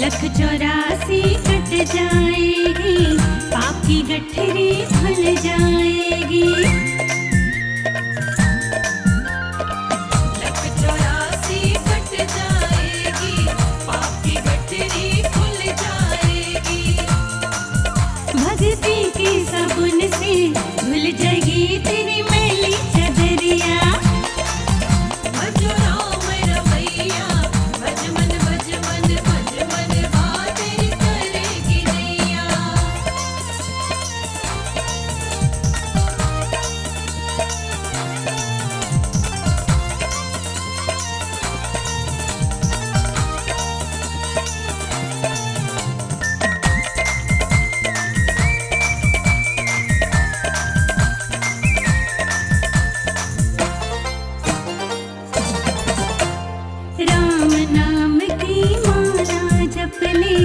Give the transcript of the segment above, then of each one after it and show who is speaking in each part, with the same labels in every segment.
Speaker 1: लख 84 cut जाएगी, पाप की गठरी खुल जाएगी। लख 84 कट जाएगी, पाप की गठरी खुल जाएगी। भक्ति की साबुन से धुल जाएगी तेरी मैली चदरिया। राम नाम की माला जप ले,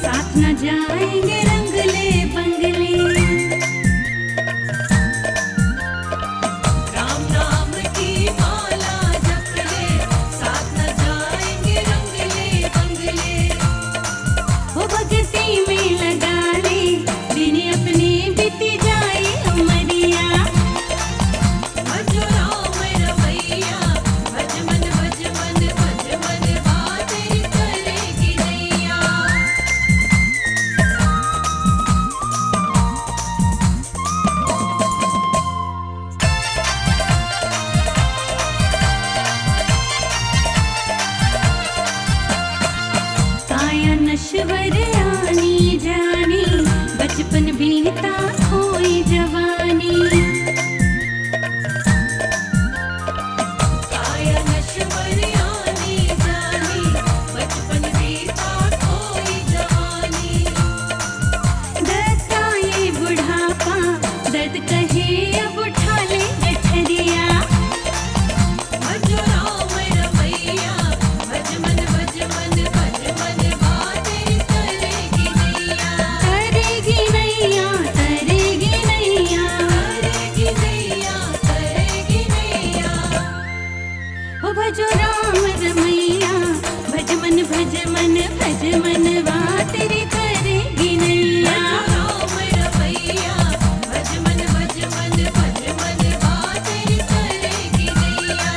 Speaker 1: साथ न जाएंगे रंगले बंगले। राम नाम की माला जप ले, साथ न जाएंगे रंगले बंगले। वो भक्ति में लगा ले, दिन अपने बीती जाए उमरिया। भजो राम रमैया, भज मन भज मन भज मन बातें करेगी नैया। काया नश्वर आनी जानी, बचपन बीता खोई जवानी। काया नश्वर आनी जानी, बचपन बीता खोई जवानी। दर्द का ये बुढ़ापा, दर्द कहे अब उठा ले गठरिया। भजो राम रमैया, भज मन भज मन भज मन बातें करेगी नैया। करेगी नैया, करेगी नैया, करेगी नैया, करेगी नैया। ओ भजो राम रमैया, भज मन भज मन भज मन बातें करेगी नैया। राम रमैया, भज मन भज मन भज मन बातें करेगी नैया।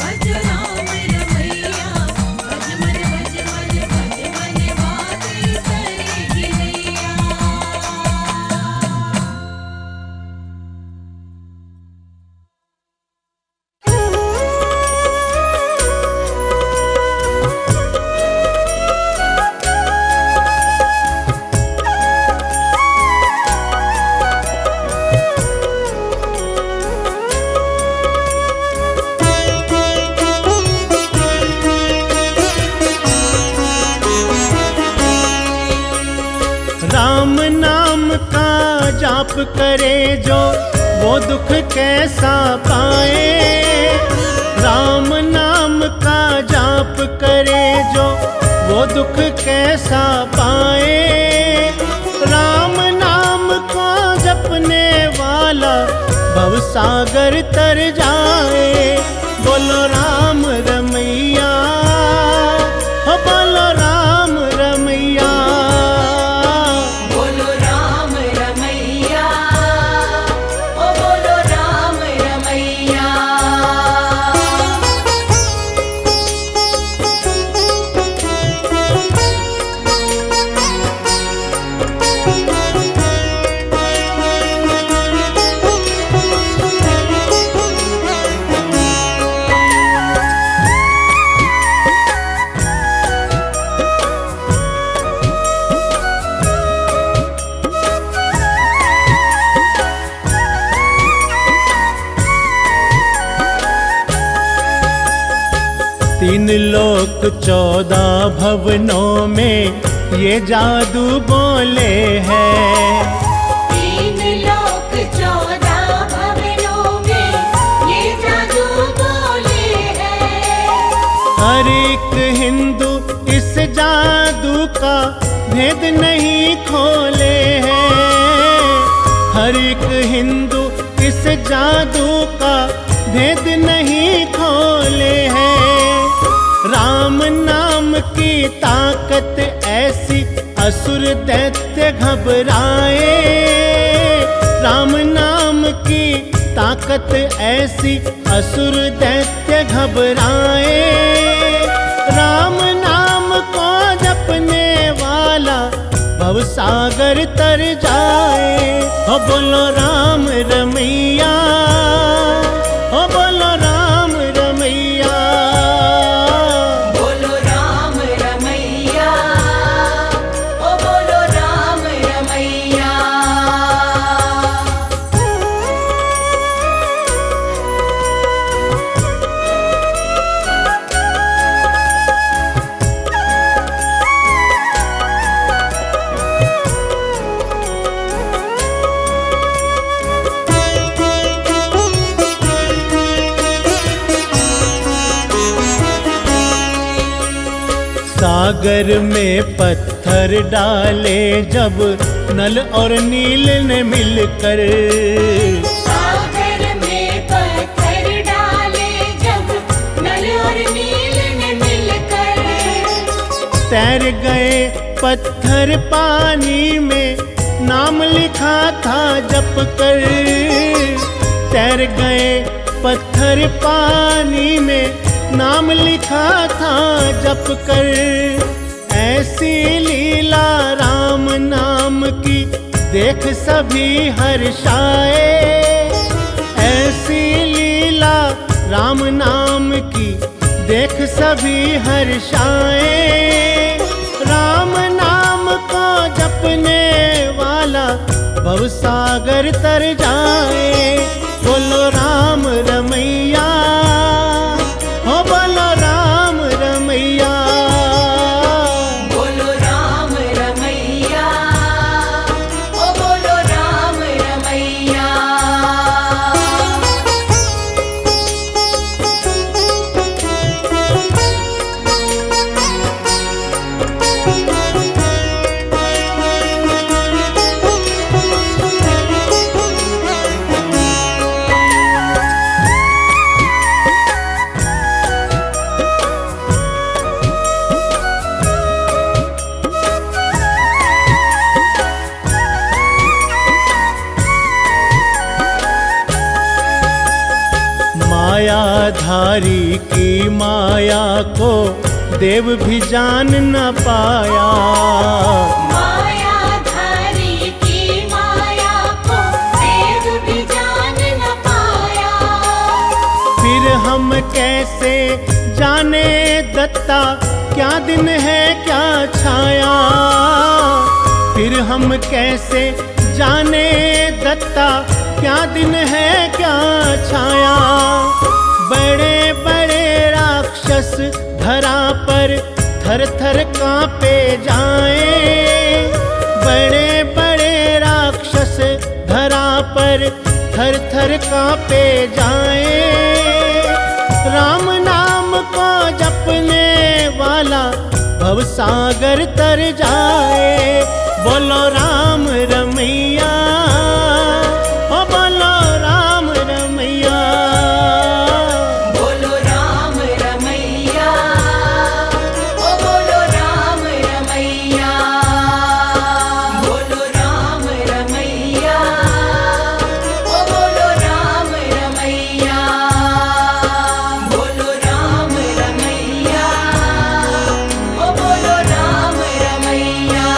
Speaker 1: भज राम रमैया, भज मन भज मन भज मन बातें करेगी नैया।
Speaker 2: राम नाम का जाप करे जो, वो दुख कैसा पाए। राम नाम का जाप करे जो, वो दुख कैसा पाए। राम नाम को जपने वाला भवसागर तर जाए। बोलो राम रमैया, हो बोलो राम रमैया।
Speaker 1: बोलो राम रमैया, ओ बोलो राम रमैया।
Speaker 2: तीन लोक 14 भवनों में ये जादू बोले हैं।
Speaker 1: तीन लोक 14 भवनों में ये जादू बोले हैं।
Speaker 2: हर एक हिंदू इस जादू का भेद नहीं खोले हैं। हर एक हिंदू इस जादू का भेद नहीं खोले हैं। राम नाम की ताकत दैत्य घबराए। राम नाम की ताकत ऐसी असुर दैत्य घबराए। राम नाम को जपने वाला भवसागर तर जाए। हो बोलो राम रमैया, हो बोलो राम रमैया।
Speaker 1: बोलो राम रमैया, ओ बोलो राम रमैया।
Speaker 2: सागर में पत्थर डाले जब नल और नील ने मिलकर।
Speaker 1: सागर में पत्थर डाले जब नल और नील ने मिलकर।
Speaker 2: तैर गए पत्थर पानी में, नाम लिखा था जप कर। तैर गए पत्थर पानी में, नाम लिखा था जप कर। ऐसी लीला राम नाम की देख सभी हर्षाए। ऐसी लीला राम नाम की देख सभी हर्षाए। राम नाम को जपने वाला भवसागर तर जाए। बोलो राम रमैया, हो बोलो राम रमैया।
Speaker 1: बोलो राम रमैया, ओ बोलो राम रमैया।
Speaker 2: मायाधारी की माया को देव भी जान न पाया।
Speaker 1: मायाधारी की माया को देव भी जान न पाया।
Speaker 2: फिर हम कैसे जाने दत्ता क्या दिन है क्या छाया। फिर हम कैसे जाने दत्ता क्या दिन है क्या छाया। बड़े बड़े राक्षस धरा पर थर थर कांपे जाएं। बड़े बड़े राक्षस धरा पर थर थर कांपे जाएं। राम नाम को जपने वाला भवसागर तर जाए। बोलो राम रमैया, ओ बोलो राम रमैया।
Speaker 1: बोलो राम रमैया, ओ बोलो राम रमैया। बोलो राम रमैया, ओ बोलो राम रमैया। बोलो राम रमैया, ओ बोलो राम रमैया।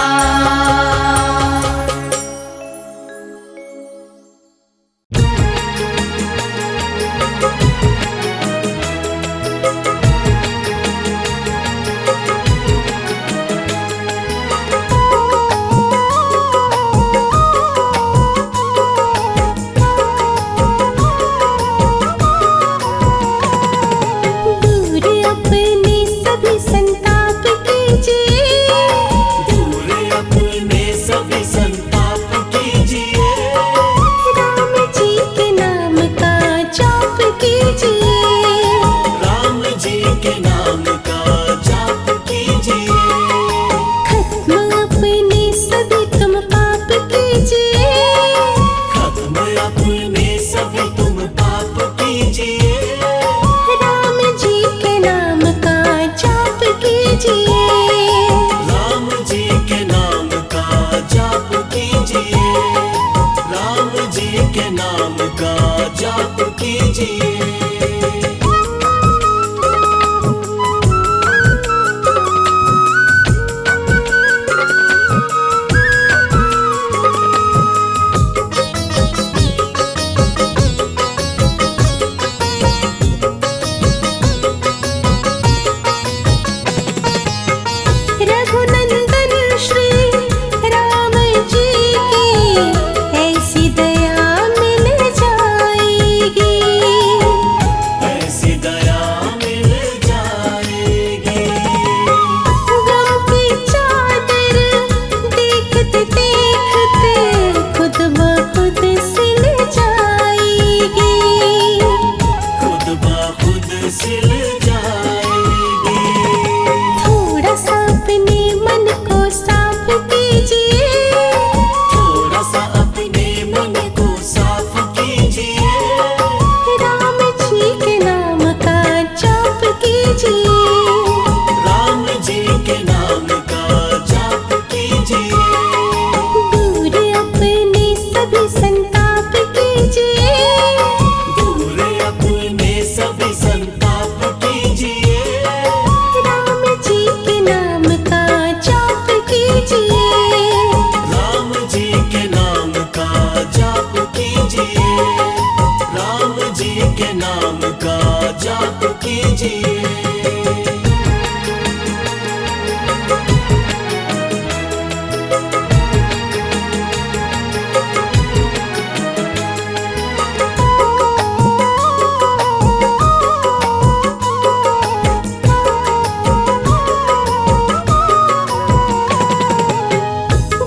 Speaker 3: कीजिए।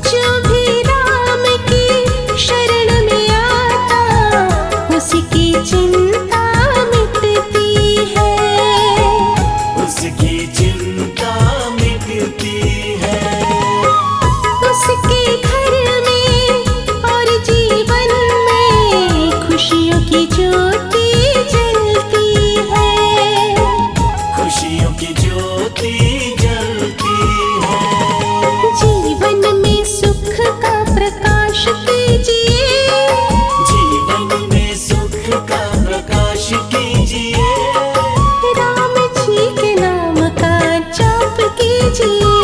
Speaker 1: जो भी राम की शरण में आता उसकी चिंता मिटती है,
Speaker 3: उसकी चिंता मिटती है।
Speaker 1: उसके घर में और जीवन में खुशियों की ज्योति जलती है,
Speaker 3: खुशियों की ज्योति जलती है।
Speaker 1: जीवन में सुख का प्रकाश कीजिए,
Speaker 3: जीवन में सुख का प्रकाश कीजिए।
Speaker 1: राम जी के नाम का जाप कीजिए,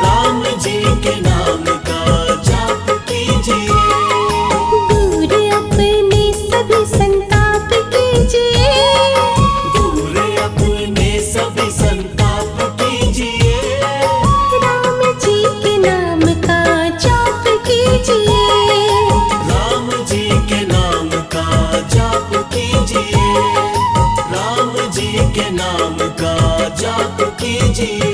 Speaker 3: राम जी के नाम का जाप कीजिए।
Speaker 1: दूर अपने सभी संताप कीजिए,
Speaker 3: दूर अपने सभी संताप कीजिए।
Speaker 1: राम जी के नाम का जाप कीजिए,
Speaker 3: राम जी के नाम का जाप कीजिए। राम जी के नाम का जाप कीजिए।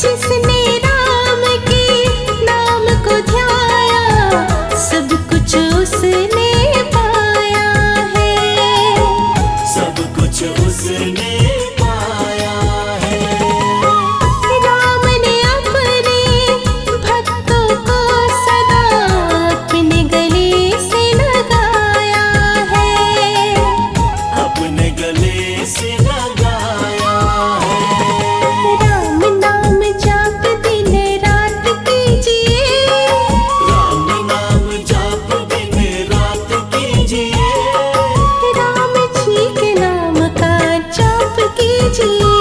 Speaker 1: जिसने राम के नाम को ध्याया सब कुछ उसने पाया है,
Speaker 3: सब कुछ उसने पाया है।
Speaker 1: राम ने अपने भक्तों को सदा अपने गले से लगाया है,
Speaker 3: अपने गले से लगाया है।
Speaker 1: राम नाम जाप दिन रात कीजिए,
Speaker 3: राम नाम जाप दिन रात कीजिए।
Speaker 1: राम जी के नाम का जाप कीजिए,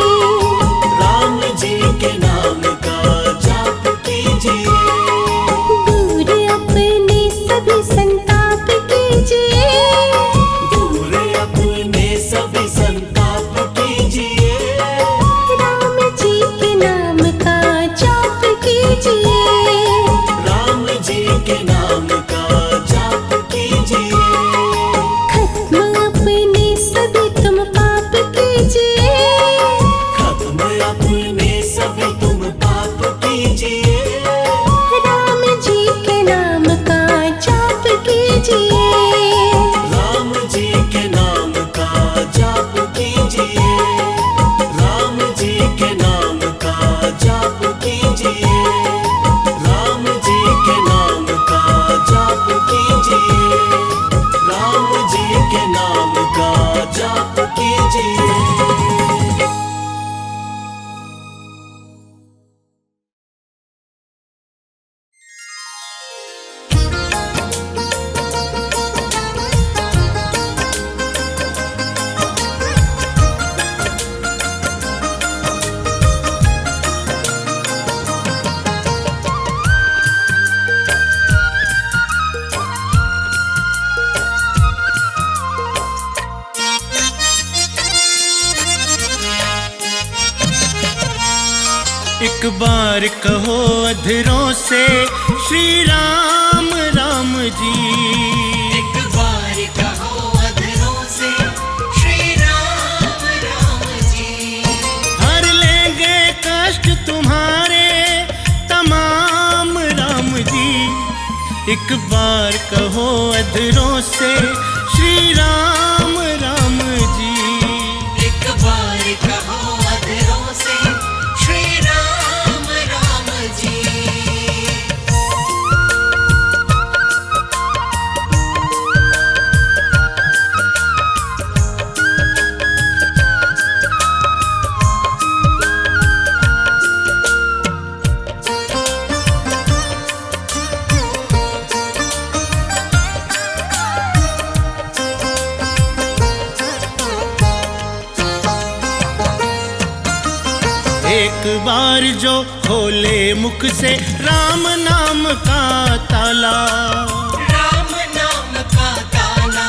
Speaker 3: राम जी के नाम का जाप कीजिए।
Speaker 1: दूर अपने सभी संताप कीजिए,
Speaker 3: दूर अपने सभी संताप कीजिए।
Speaker 1: राम जी के नाम का जाप कीजिए,
Speaker 3: राम जी के नाम का जाप कीजिए।
Speaker 1: खत्म अपने सभी तुम पाप कीजिए,
Speaker 3: खत्म अपने सभी तुम पाप कीजिए।
Speaker 1: राम जी के नाम का जाप कीजिए,
Speaker 3: राम जी के नाम का जाप कीजिए। राम जी के नाम का जाप कीजिए। राम जी के नाम का जाप कीजिए। राम जी के नाम का जाप कीजिए।
Speaker 2: एक बार कहो अधरों से श्री राम राम जी।
Speaker 4: एक बार कहो अधरों से श्री राम राम जी।
Speaker 2: हर लेंगे कष्ट तुम्हारे तमाम राम जी। एक बार कहो अधरों से श्री राम राम जी।
Speaker 4: एक बार कहो अधरों से श्री राम राम जी।
Speaker 2: एक बार जो खोले मुख से राम नाम का ताला,
Speaker 4: राम नाम का ताला,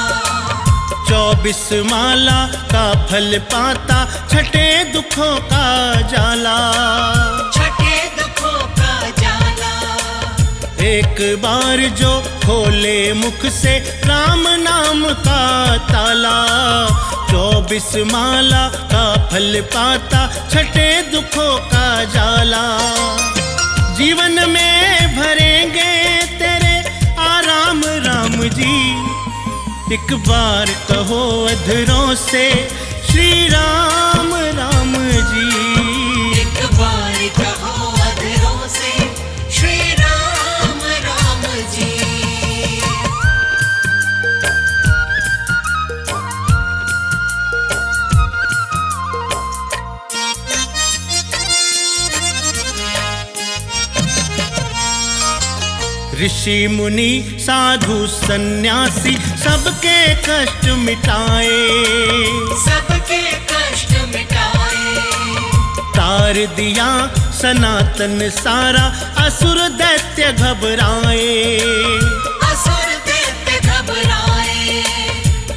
Speaker 2: 24 माला का फल पाता, छठे दुखों का जाला।
Speaker 4: छठे दुखों का जाला।
Speaker 2: एक बार जो खोले मुख से राम नाम का ताला, 24 माला का फल पाता, छठे दुखों का जाला। जीवन में भरेंगे तेरे आराम राम जी, एक बार कहो अधरों से श्री राम राम जी।
Speaker 4: एक बार कहो अधरों से श्री राम राम जी।
Speaker 2: ऋषि मुनि साधु सन्यासी सबके कष्ट मिटाए,
Speaker 4: सबके कष्ट मिटाए।
Speaker 2: तार दिया सनातन सारा, असुर दैत्य घबराए,
Speaker 4: असुर दैत्य घबराए।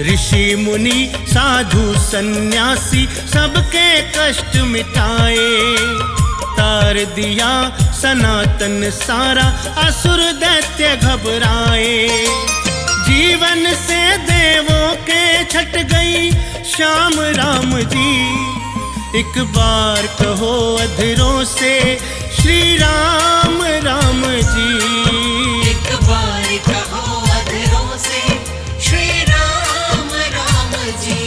Speaker 2: ऋषि मुनि साधु सन्यासी सबके कष्ट मिटाए, तार दिया सनातन सारा, असुर दैत्य घबराए। जीवन से देवों के छट गई श्याम राम जी, एक बार कहो अधरों से श्री राम राम जी।
Speaker 4: एक बार कहो अधरों से श्री राम राम जी।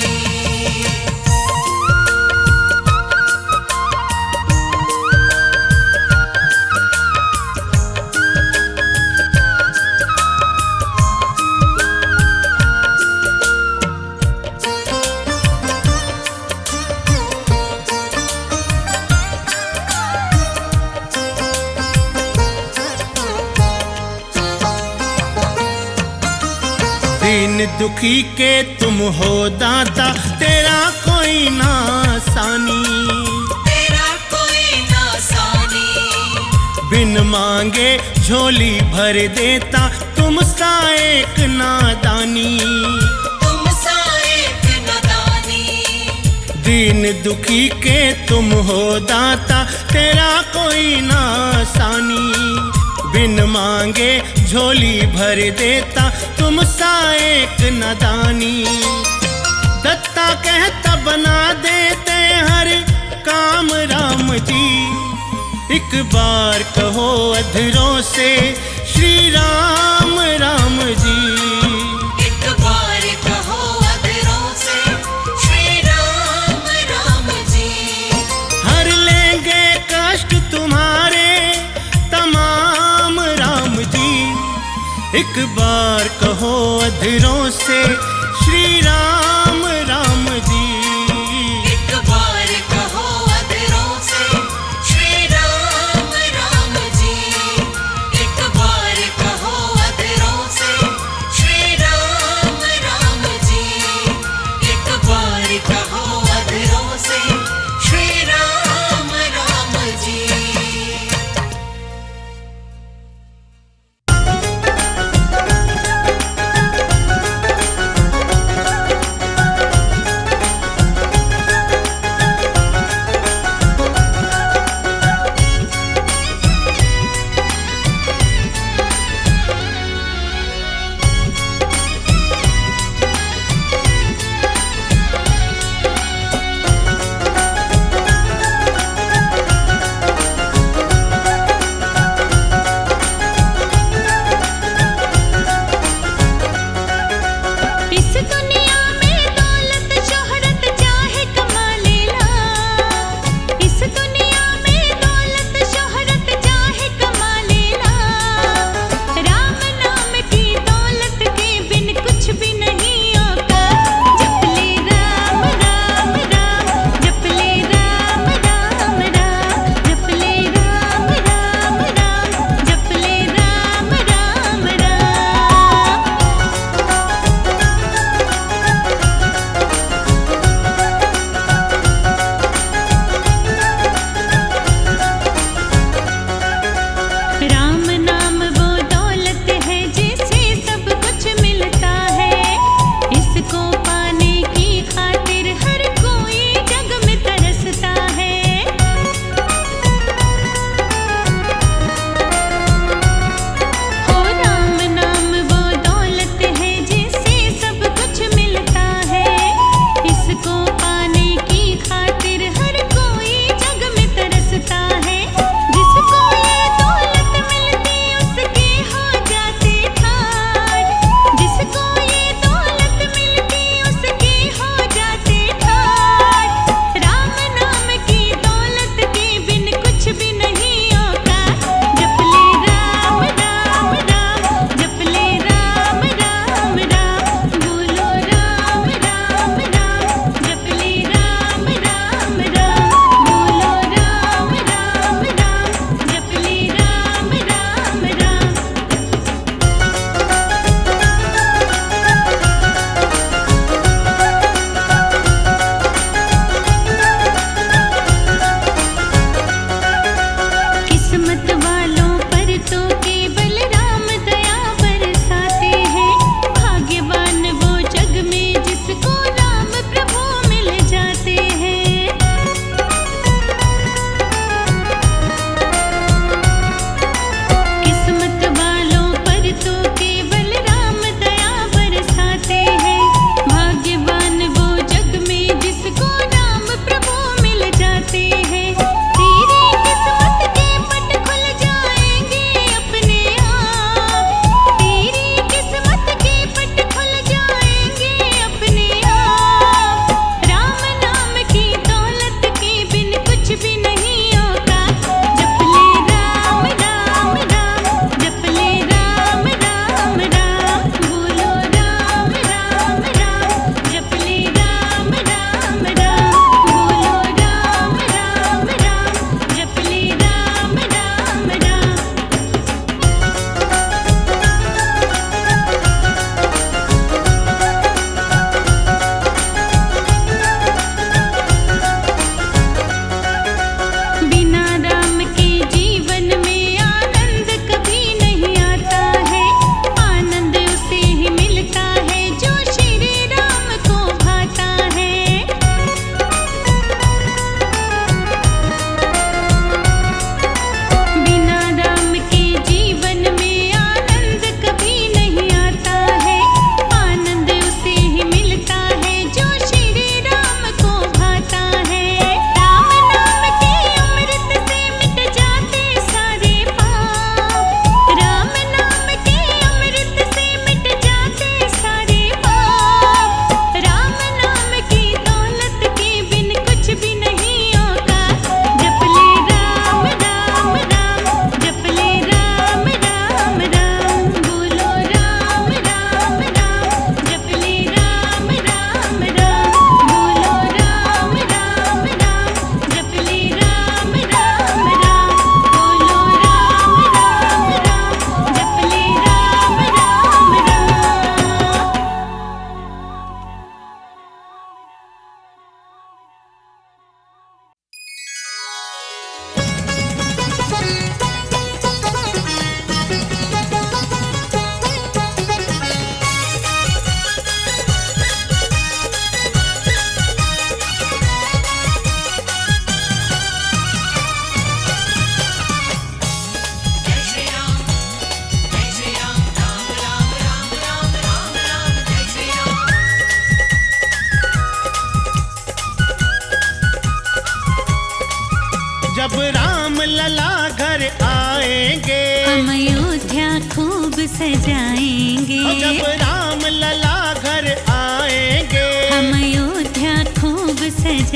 Speaker 2: दीन दुखी के तुम हो दाता, तेरा कोई ना सानी,
Speaker 4: तेरा कोई ना सानी।
Speaker 2: बिन मांगे झोली भर देता, तुम सा एक नादानी,
Speaker 4: तुम सा एक नादानी।
Speaker 2: दीन दुखी के तुम हो दाता, तेरा कोई ना सानी, बिन मांगे झोली भर देता, तुम सा एक नादानी। दत्ता कहता बना देते हर काम राम जी, एक बार कहो अधरों से श्री राम राम जी।
Speaker 4: एक बार कहो अधरों से श्री राम राम जी।
Speaker 2: हर लेंगे कष्ट तुम्हारे तमाम राम जी, एक बार कहो अधरों से श्री राम राम जी।
Speaker 4: एक बार कहो अधरों से श्री राम राम जी। एक बार कहो अधरों से श्री राम राम जी। एक बार कहो अधरों से श्री राम राम जी।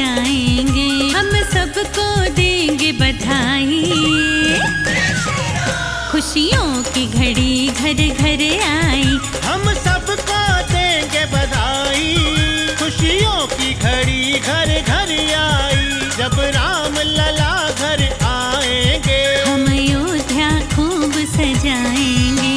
Speaker 1: सजाएंगे, हम सबको देंगे बधाई। खुशियों की घड़ी घर घर आई,
Speaker 2: हम सबको देंगे बधाई। खुशियों की घड़ी घर घर आई, जब राम लला घर आएंगे।
Speaker 1: हम अयोध्या खूब सजाएंगे।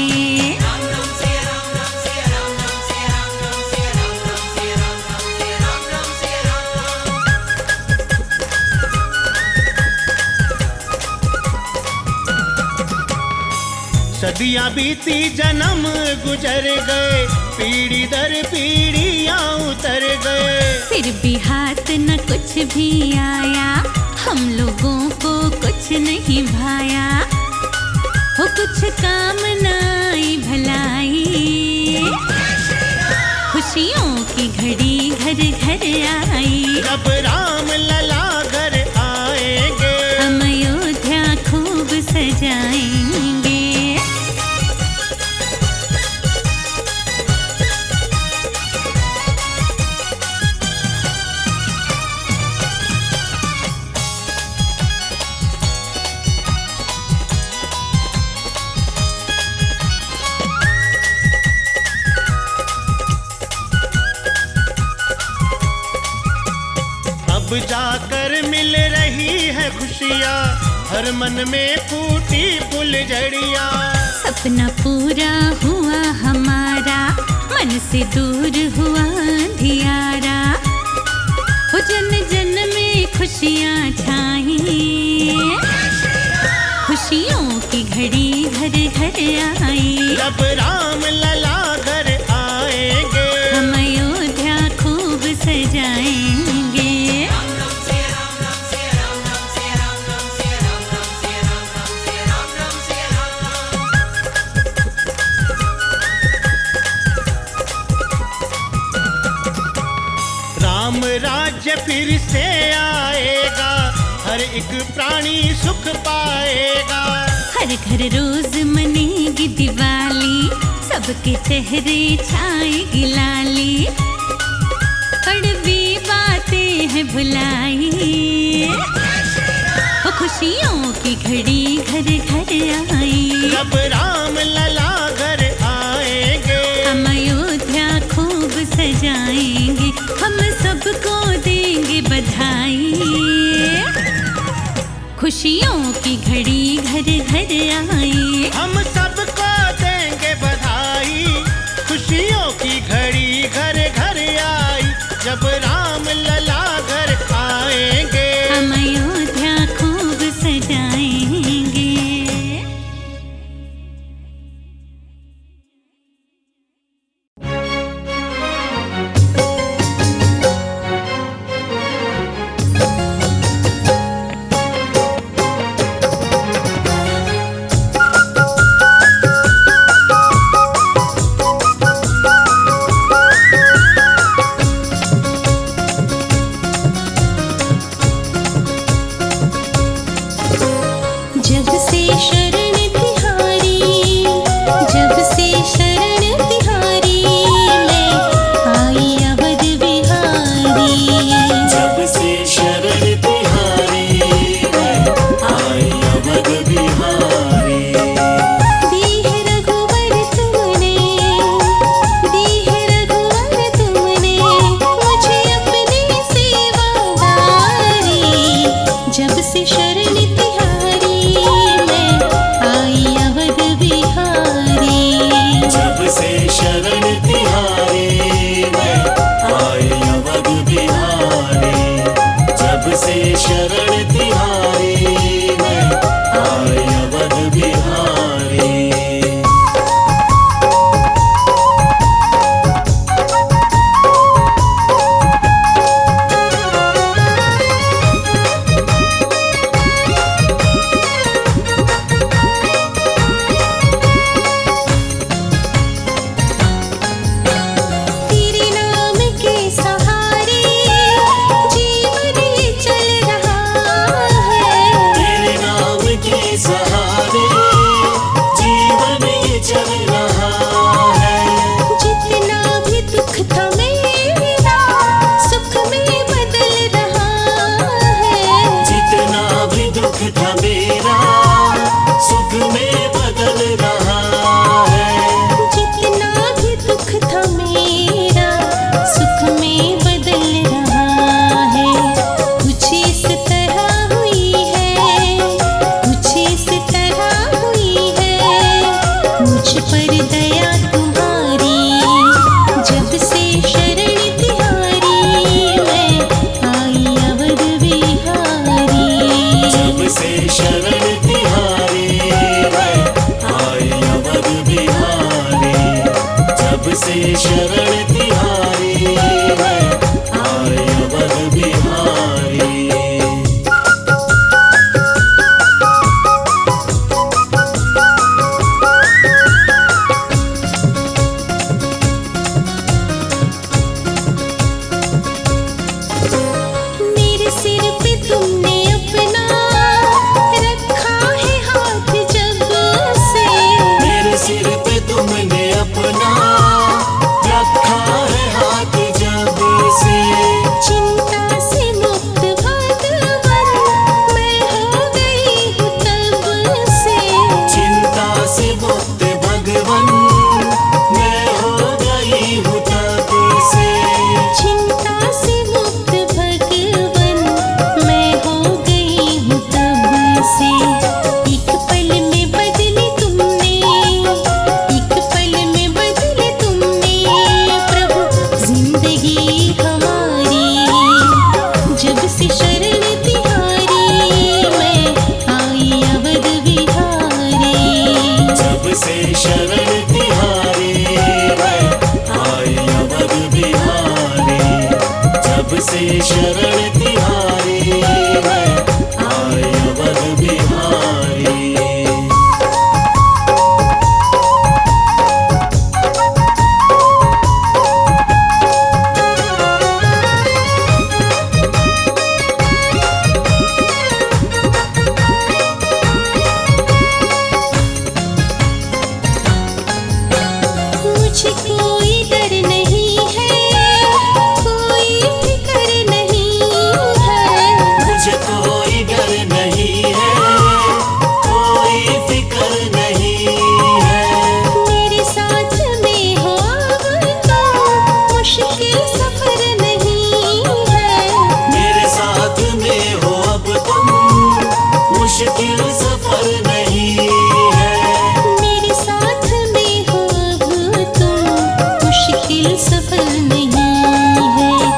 Speaker 2: सदियां बीती जन्म गुजर गए, पीढ़ी दर पीढ़ियां उतर गए।
Speaker 1: फिर भी हाथ न कुछ भी आया, हम लोगों को कुछ नहीं भाया। हो कुछ काम न आई भलाई, खुशियों की घड़ी घर घर आई।
Speaker 2: जब राम लला घर आएंगे,
Speaker 1: हम अयोध्या खूब सजाएंगे।
Speaker 2: अब जाकर मिल रही है खुशियाँ, हर मन में फूटी फुलझड़ियाँ।
Speaker 1: सपना पूरा हुआ हमारा, मन से दूर हुआ अंधियारा। हो जन जन में खुशियाँ छाई, खुशियों की घड़ी घर घर आई।
Speaker 2: जब राम लला घर आएंगे,
Speaker 1: हम अयोध्या खूब सजाएंगे।
Speaker 2: राम राज्य फिर से आएगा, हर एक प्राणी सुख पाएगा।
Speaker 1: हर घर रोज मनेगी दिवाली, सबके चेहरे छाएगी लाली। कड़वी बातें हैं भुलाई, वो खुशियों की घड़ी घर घर आई।
Speaker 2: जब राम लला घर आएंगे,
Speaker 1: हम अयोध्या खूब सजाएंगे, हम सबको देंगे बधाई। खुशियों की घड़ी घर घर आई,
Speaker 2: हम सबको देंगे बधाई। खुशियों की घड़ी घर घर आई, जब राम लला घर आएंगे।
Speaker 1: हम अयोध्या खूब सजाएंगे।
Speaker 3: से शरण तिहारी है आए अवध बिहारी।
Speaker 1: मेरे सिर पे तुमने अपना रखा है हाथ जब से,
Speaker 3: मेरे सिर पे तुमने अपना रखा है हाथ जब से।
Speaker 1: चिंता से मुक्त भगवन मैं हो गई हूँ तब से,
Speaker 3: चिंता से मुक्त भगवन मैं हो गई हूँ तब से।
Speaker 1: चिंता से मुक्त भगवन मैं हो गई हूँ तब से। एक पल में बदली तुमने, एक पल में बदली तुमने प्रभु जिंदगी हमारी। जब से शरण तिहारी मैं आई अवध बिहारी,
Speaker 3: जब से शरण तिहारी मैं आई अवध बिहारी। जब से शरण तिहारी मैं आई अवध बिहारी।
Speaker 1: मुझे कोई डर नहीं है, कोई फिक्र नहीं है।
Speaker 3: मुझे कोई डर नहीं है, कोई फिक्र नहीं है।
Speaker 1: मेरे साथ में हो अब तो मुश्किल सफर नहीं है।
Speaker 3: मेरे साथ में हो अब तुम मुश्किल सफर नहीं है।
Speaker 1: मेरे साथ में हो अब तुम मुश्किल सफर नहीं है।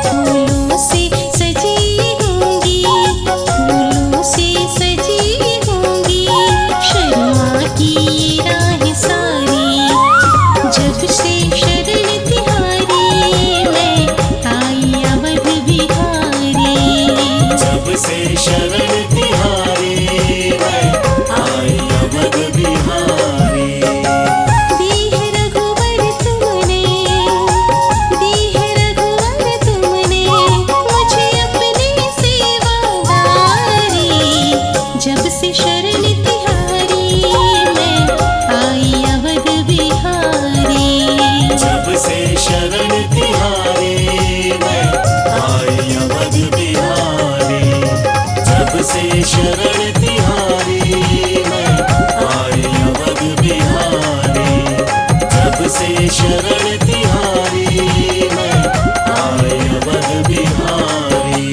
Speaker 1: फूलों से सजी होंगी, फूलों से सजी होंगी शर्मा की ये राह सारी। जब से शरण तिहारी मैं आई अवध बिहारी,
Speaker 3: जब से शरण तिहारी मैं आई अवध बिहारी।
Speaker 1: दी है रघुवर तुमने, दी है रघुवर तुमने मुझे अपनी सेवादारी। जब से शरण तिहारी मैं आई अवध बिहारी,
Speaker 3: जब से शरण तिहारी मैं आई अवध बिहारी। जब से शरण तिहारी मैं आई अवध बिहारी। जब से शरण तिहारी मैं आई अवध बिहारी।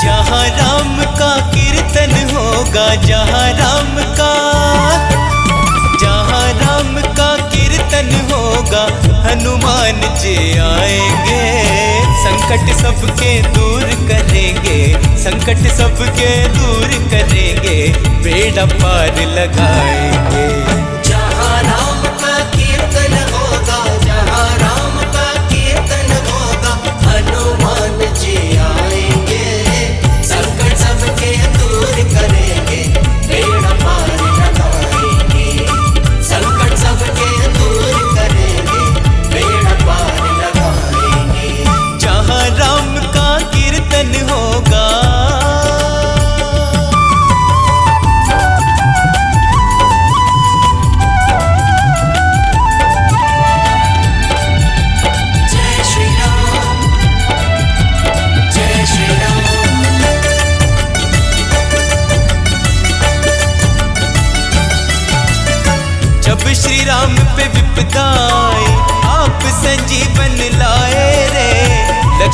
Speaker 2: जहाँ राम का कीर्तन होगा, जहाँ राम का, जहाँ राम का कीर्तन होगा हनुमान जी आएंगे। संकट सबके दूर करेंगे, संकट सबके दूर करेंगे, बेड़ा पार लगाएंगे।
Speaker 3: जहाँ राम का कीर्तन होगा, जहाँ राम का कीर्तन होगा हनुमान जी आएंगे। संकट सबके दूर करेंगे, बेड़ा पार लगाएंगे। संकट सबके दूर करेंगे, बेड़ा पार लगाएंगे।
Speaker 2: जहाँ राम का कीर्तन होगा,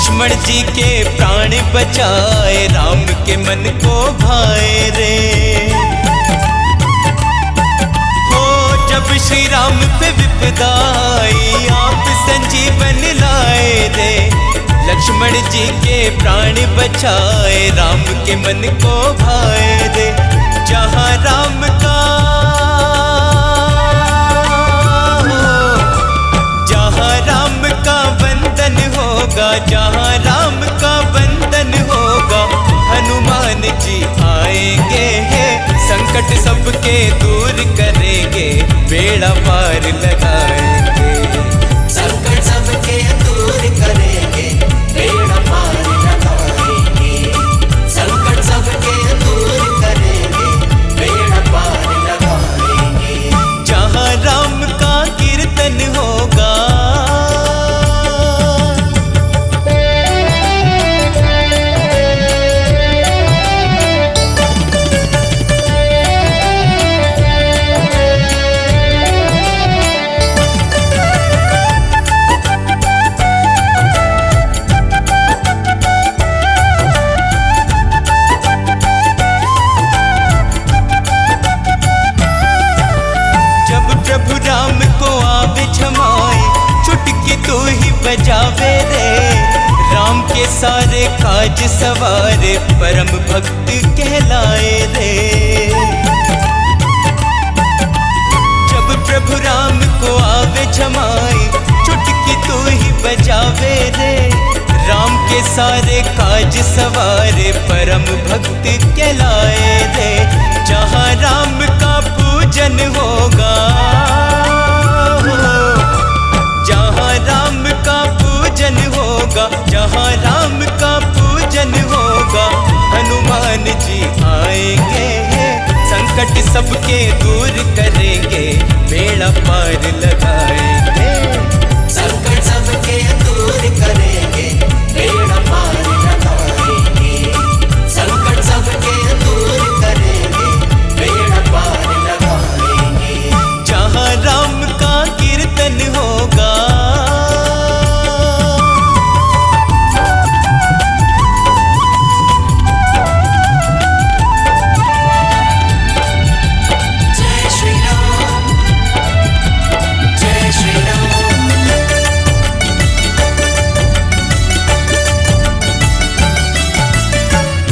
Speaker 5: लक्ष्मण जी के प्राण बचाए, राम के मन को भाए रे। हो जब श्री राम पे विपदा आई, आप संजीवन लाए रे। लक्ष्मण जी के प्राण बचाए, राम के मन को भाए रे। जहाँ राम का जहाँ राम का बंधन होगा, जहाँ राम का बंधन होगा, हनुमान जी आएंगे। संकट सबके दूर करेंगे, बेड़ा पार लगाएंगे।
Speaker 3: संकट सबके दूर करेंगे, बेड़ा पार लगाएंगे। संकट सबके दूर करेंगे, बेड़ा पार लगाएंगे।
Speaker 5: जहाँ राम का कीर्तन होगा, बजावे रे। राम के सारे काज सवारे, परम भक्त कहलाए रे। जब प्रभु राम को आवे जमाए, चुटकी तू ही बजावे रे। राम के सारे काज सवारे, परम भक्त कहलाए रे। जहाँ राम का पूजन होगा, जहाँ राम का पूजन होगा, जहाँ राम का पूजन होगा, हनुमान जी आएंगे। संकट सबके दूर करेंगे, बेड़ा पार लगाएंगे।
Speaker 3: संकट सबके दूर करेंगे, बेड़ा पार लगाएंगे। संकट सबके दूर करेंगे, बेड़ा पार लगाएंगे।
Speaker 5: जहाँ राम का कीर्तन होगा,
Speaker 3: जय श्री राम, जय श्री राम।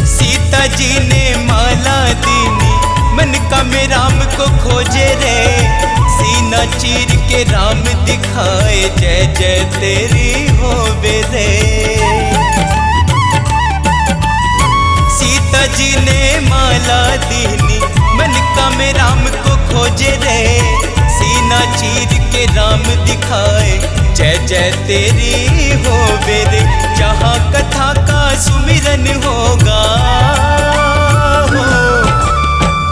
Speaker 5: सीता जी ने माला दीनी, मन का में राम को खोजे रे। सीना चीर के राम दिखाए, जय जय तेरी होवे रे। सीता जी ने माला दीनी, मन का में राम को खोजे रे। सीना चीर के राम दिखाए, जय जय तेरी होवे रे। जहाँ कथा का सुमिरन होगा,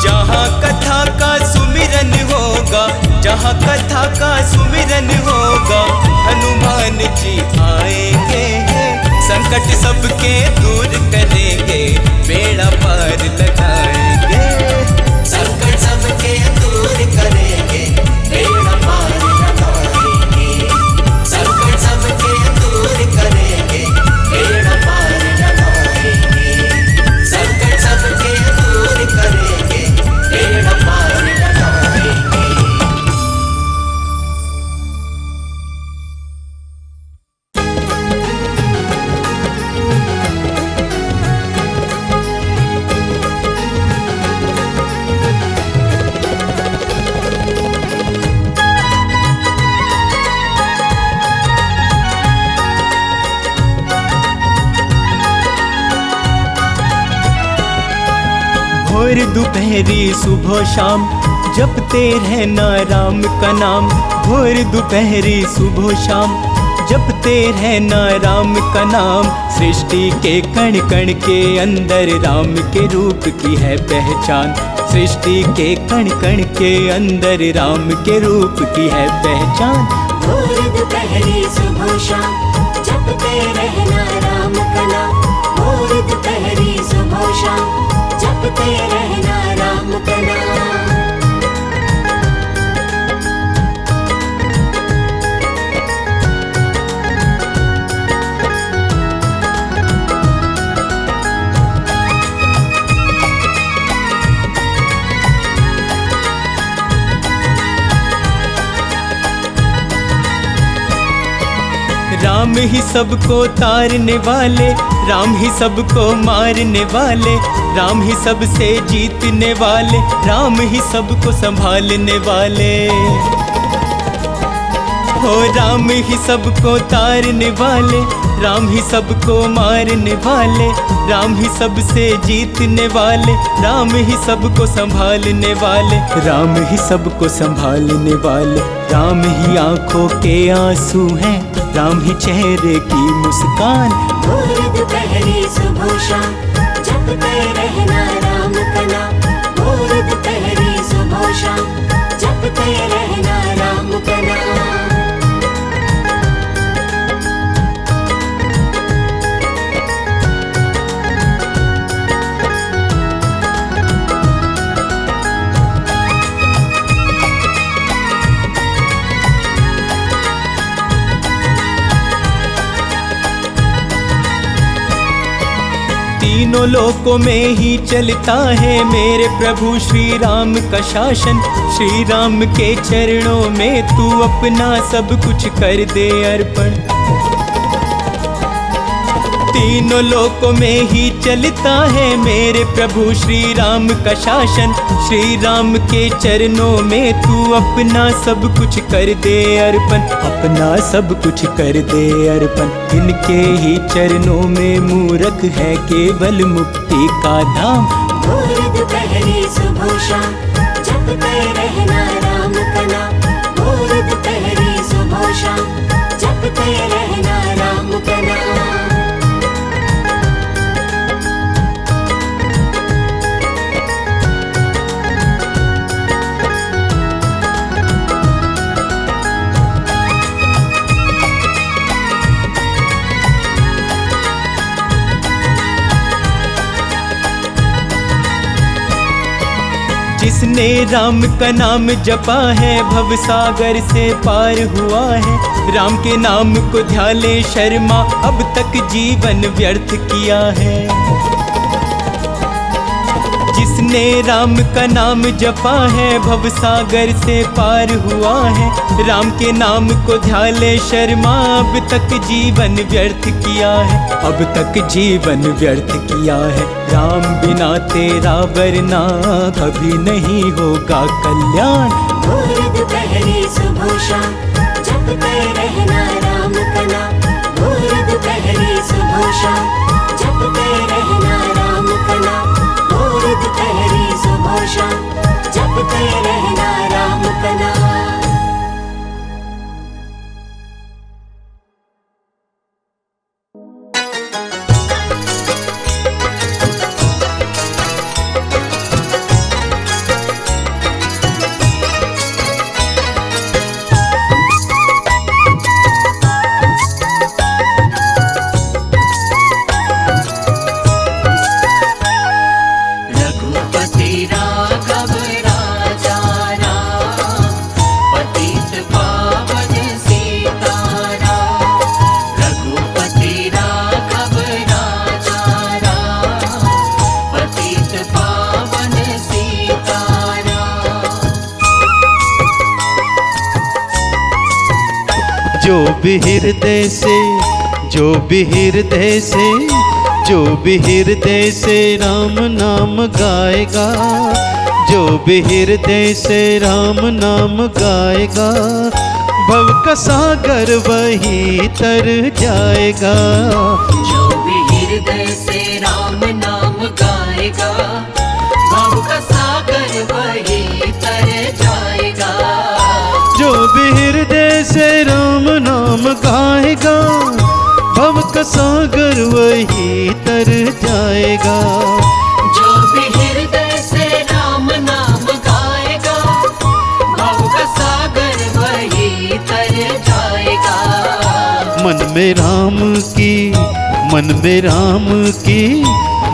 Speaker 5: जहाँ कथा का सुमिरन होगा, जहाँ कथा का सुमिरन होगा, हनुमान जी आएंगे। संकट सबके दूर करेंगे, बेड़ा पार लगाएंगे।
Speaker 3: संकट सबके दूर करेंगे, बेड़ा पार लगाएंगे। संकट सबके दूर करेंगे, बेड़ा पार लगाएंगे। संकट सबके दूर करेंगे, बेड़ा पार लगाएंगे।
Speaker 5: भोर दोपहरी सुबह शाम, जपते रहना राम का नाम। भोर दोपहरी सुबह शाम, जपते रहना राम का नाम। सृष्टि के कण कण के अंदर राम के रूप की है पहचान। सृष्टि के कण कण के अंदर राम के रूप की है पहचान।
Speaker 1: भोर दोपहरी सुबह शाम, जपते रहना राम का नाम। भोर दोपहरी सुबह शाम, जपते रहना राम का नाम।
Speaker 5: राम ही सबको तारने वाले, राम ही सबको मारने वाले, राम ही सबसे जीतने वाले, राम ही सबको संभालने वाले। हो राम ही सबको तारने वाले, राम ही सबको मारने वाले, राम ही सबसे जीतने वाले, राम ही सबको संभालने वाले, राम ही सबको संभालने वाले। राम ही आंखों के आंसू हैं, राम ही चेहरे की मुस्कान।
Speaker 1: भोर दोपहरी सुबह शाम जपते रहना राम का नाम। भोर दोपहरी सुबह शाम जपते रहना राम का नाम।
Speaker 5: तीनों लोकों में ही चलता है मेरे प्रभु श्री राम का शासन। श्री राम के चरणों में तू अपना सब कुछ कर दे अर्पण। तीनों लोकों में ही चलता है मेरे प्रभु श्री राम का शासन। श्री राम के चरणों में तू अपना सब कुछ कर दे अर्पण, अपना सब कुछ कर दे अर्पण। इनके ही चरणों में मूरख है केवल मुक्ति का धाम।
Speaker 1: भोर दोपहरी सुबह शाम जपते रहना राम का नाम। भोर दोपहरी सुबह शाम जपते रहना राम का नाम।
Speaker 5: जिसने राम का नाम जपा है भव सागर से पार हुआ है। राम के नाम को ध्याले शर्मा अब तक जीवन व्यर्थ किया है। जिसने राम का नाम जपा है भव सागर से पार हुआ है। राम के नाम को ध्याले शर्मा अब तक जीवन व्यर्थ किया है, अब तक जीवन व्यर्थ किया है। राम बिना तेरा वरना कभी नहीं होगा कल्याण।
Speaker 1: भोर दोपहरी सुबह शाम जपते रहना राम का नाम। भोर दोपहरी सुबह शाम जपते रहना राम का नाम। भोर दोपहरी सुबह शाम जपते रहना राम का नाम।
Speaker 2: जो भी हृदय से, जो भी हृदय से, जो भी हृदय से राम नाम गाएगा, जो भी हृदय से राम नाम गाएगा, भव का सागर वही तर जाएगा।
Speaker 4: जो भी हृदय से राम नाम गाएगा, भव का सागर वही तर जाएगा।
Speaker 2: जो भी हृदय से राम नाम गाएगा, भव का सागर वही तर जाएगा।
Speaker 4: जो भी हृदय से राम नाम गाएगा, भव का सागर वही तर जाएगा।
Speaker 2: मन में राम की, मन में राम की,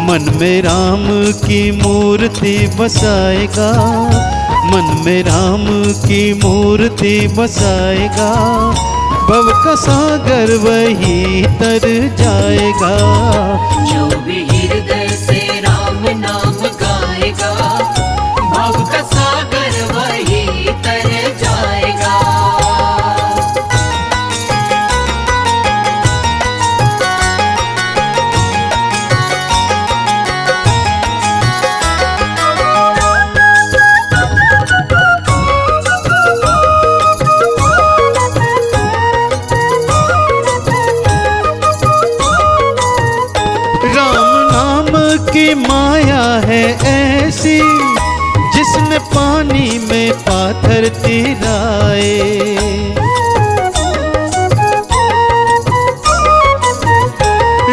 Speaker 2: मन में राम की मूर्ति बसाएगा, मन में राम की मूर्ति बसाएगा, भव का सागर वही तर जाएगा।
Speaker 4: जो भी हृदय से राम नाम गाएगा, भव का सागर वही तर जाएगा।
Speaker 2: की माया है ऐसी जिसने पानी में पाथर तिराए।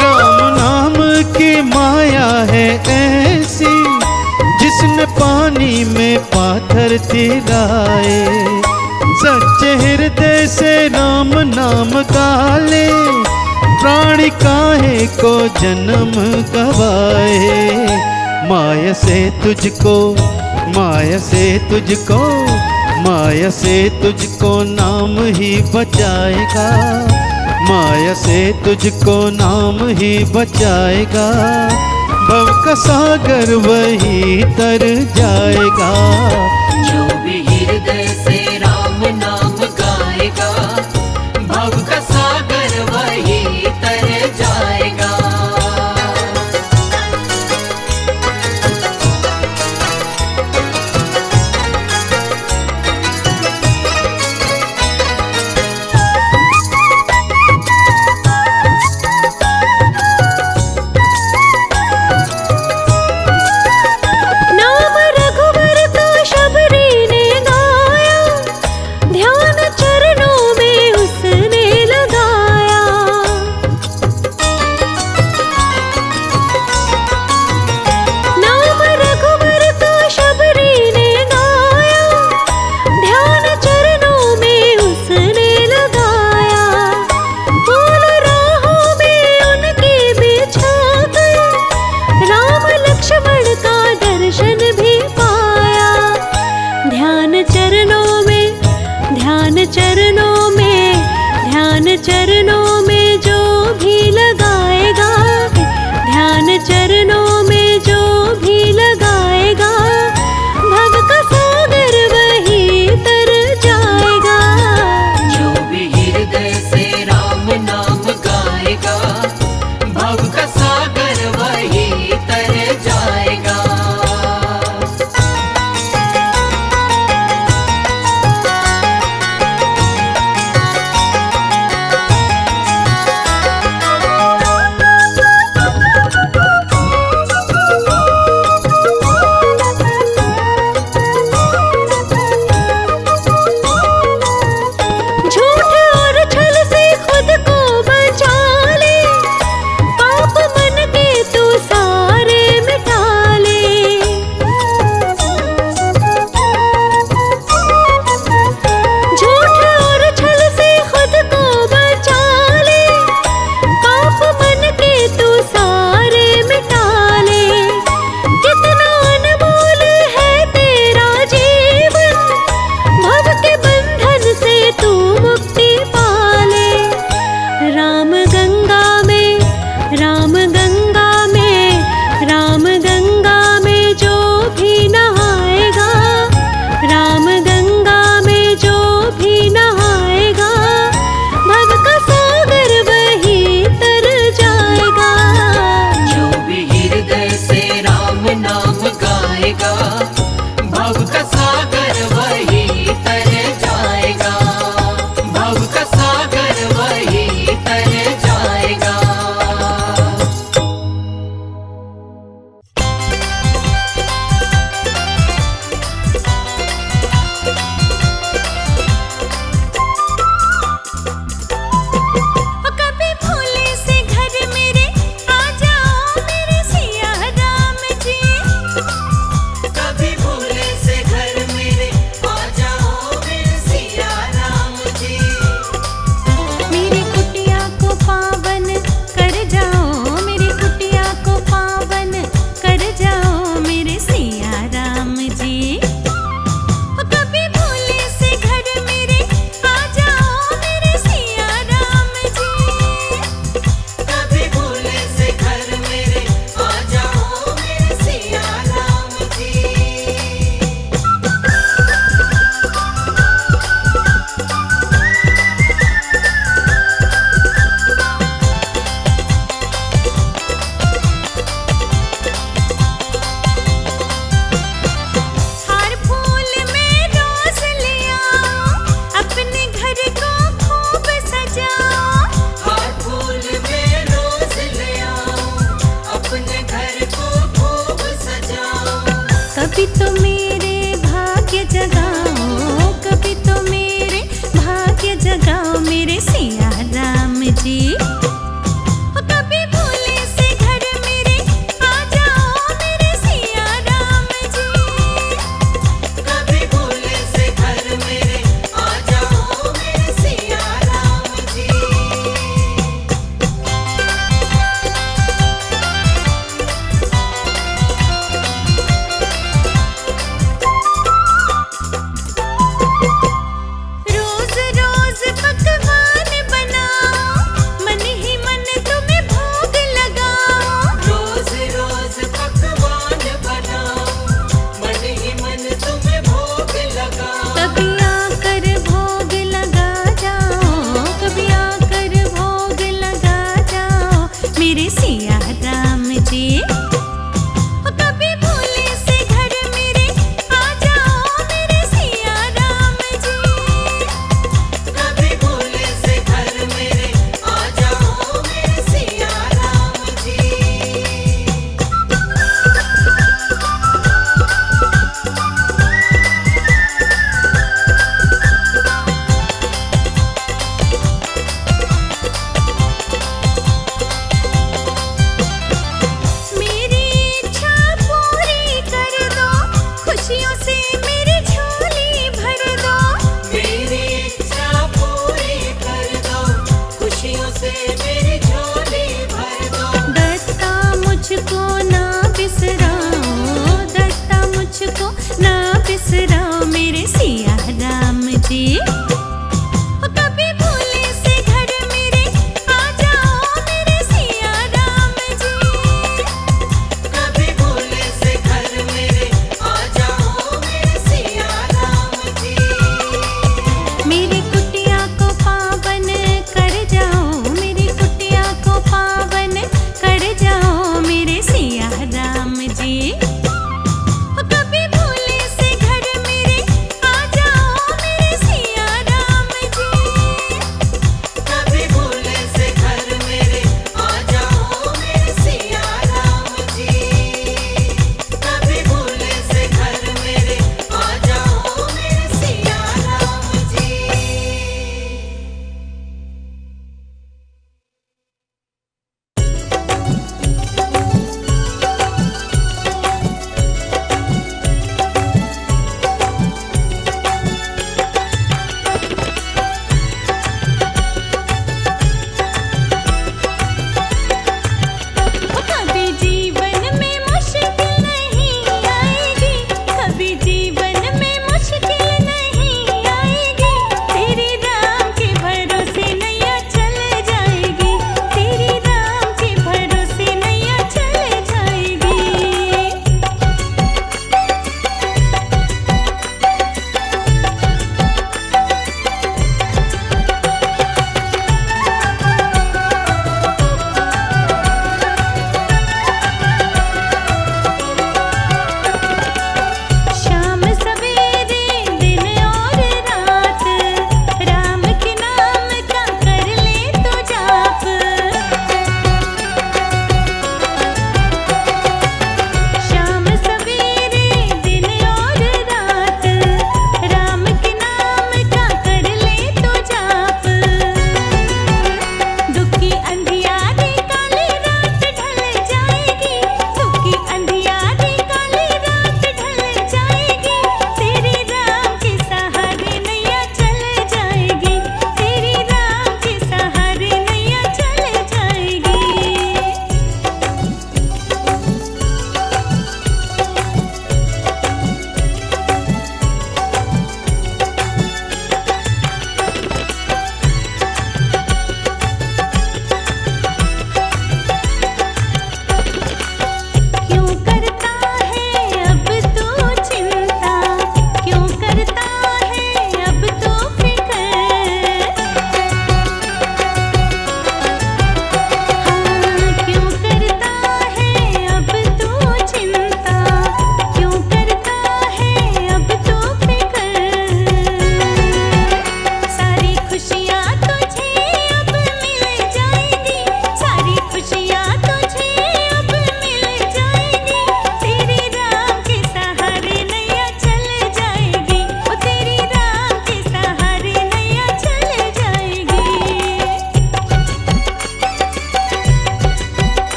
Speaker 2: राम नाम की माया है ऐसी जिसने पानी में पाथर तिराए। सच्चे हृदय से राम नाम गाले, प्राणी काहे को जन्म गवाए। माया से तुझको, माया से तुझको, माया से तुझको नाम ही बचाएगा। माया से तुझको नाम ही बचाएगा। भव का सागर वही तर जाएगा।
Speaker 4: जो भी हृदय से राम नाम गाएगा, भव का सागर वही तर जाएगा।
Speaker 1: नाम रघुवर का शब्द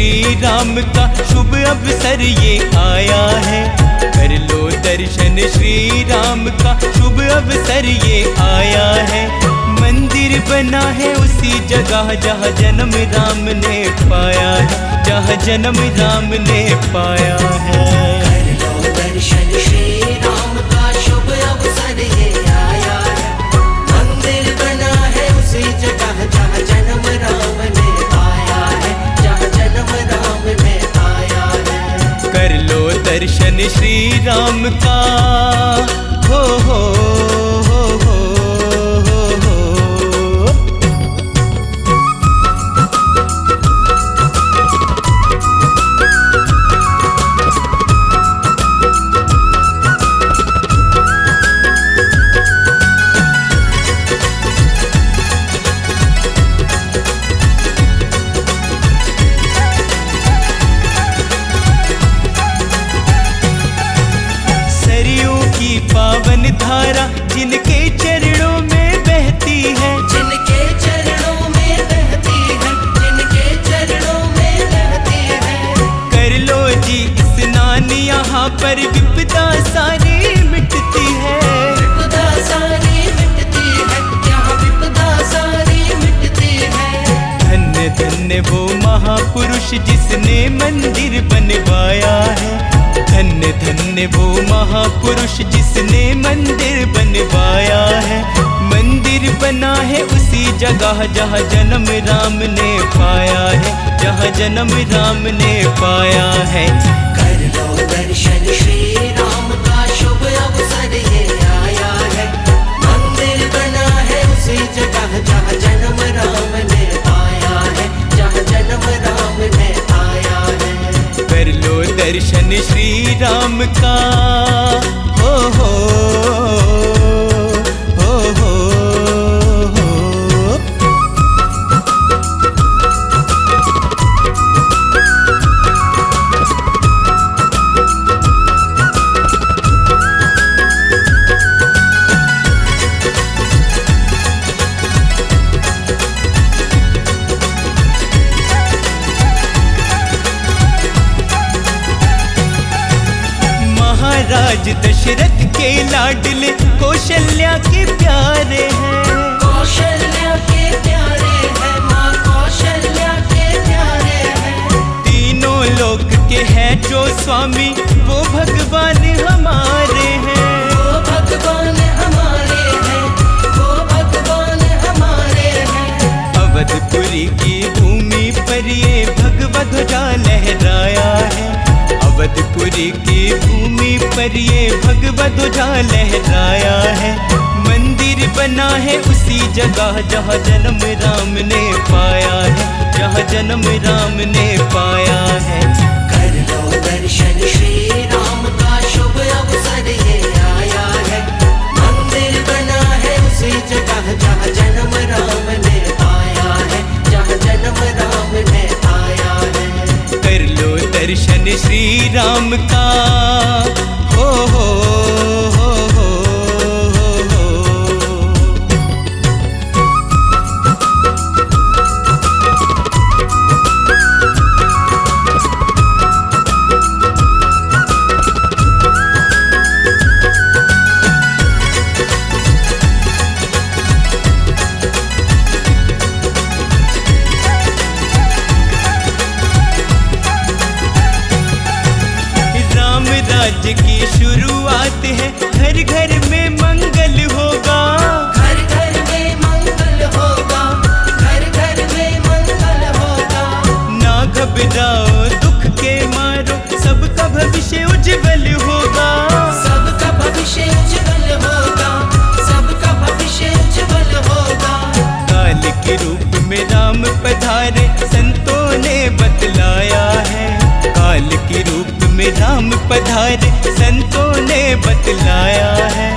Speaker 5: श्री राम का शुभ अवसर ये आया है। कर लो दर्शन श्री राम का शुभ अवसर ये आया है। मंदिर बना है उसी जगह जहाँ जन्म राम ने पाया है, जहाँ जन्म राम ने पाया है।
Speaker 3: कर लो दर्शन श्री राम का शुभ अवसर ये आया है। मंदिर बना है उसी जगह जहाँ जन्म राम ने पाया है, जहाँ जन्म राम ने पाया है।
Speaker 5: कर लो दर्शन श्री राम का हो हो हो हो हो हो। सरयू की पावन धारा जिनके चरणों में बहती है,
Speaker 3: जिनके चरणों में बहती है, जिनके चरणों में बहती है।
Speaker 5: कर लो जी स्नान यहाँ पर विपदा सारी मिटती है।
Speaker 3: विपदा सारी मिटती है, यहाँ विपदा सारी मिटती है।
Speaker 5: धन्य धन्य वो महापुरुष जिसने मंदिर बनवाया है। धन्य धन्य वो महापुरुष जिसने मंदिर बनवाया है। मंदिर बना है उसी जगह जहाँ जन्म राम ने पाया है, जहाँ जन्म राम ने पाया है।
Speaker 3: कर लो दर्शन श्री राम का शुभ अवसर ये आया है। मंदिर बना है उसी जगह जहाँ जन्म राम ने पाया है, जहाँ जन्म राम ने पाया है।
Speaker 5: कर लो दर्शन श्री राम का हो हो हो हो हो। महाराज दशरथ के लाडले कौशल्या के प्यारे हैं।
Speaker 3: कौशल्या के प्यारे हैं, माँ कौशल्या के प्यारे हैं।
Speaker 5: तीनों लोक के हैं जो स्वामी वो भगवान हमारे हैं।
Speaker 3: वो भगवान हमारे हैं, वो भगवान हमारे हैं।
Speaker 5: अवधपुरी की भूमि पर ये भगवत ध्वजा लहराया है। अवधपुरी की भूमि पर ये भगवत ध्वजा लहराया है। मंदिर बना है उसी जगह जहाँ जन्म राम ने पाया है, जहाँ जन्म राम ने पाया है।
Speaker 3: कर लो दर्शन श्री राम का शुभ अवसर ये आया है। मंदिर बना है उसी जगह जहाँ जन्म राम ने पाया है, जहाँ जन्म राम ने पाया है।
Speaker 5: कर लो दर्शन श्री राम का हो हो हो हो हो हो। राम राज्य की शुरुआत है, घर घर में मंगल होगा।
Speaker 3: घर घर में मंगल होगा, घर घर में मंगल होगा।
Speaker 5: ना घबराओ दुख के मारो, सबका भविष्य उज्जवल होगा।
Speaker 3: सबका भविष्य उज्जवल होगा, सबका भविष्य उज्जवल होगा।
Speaker 5: काल के रूप में राम पधारे संतों ने बतलाया है। काल के रूप में राम पधारे संतों ने बतलाया है।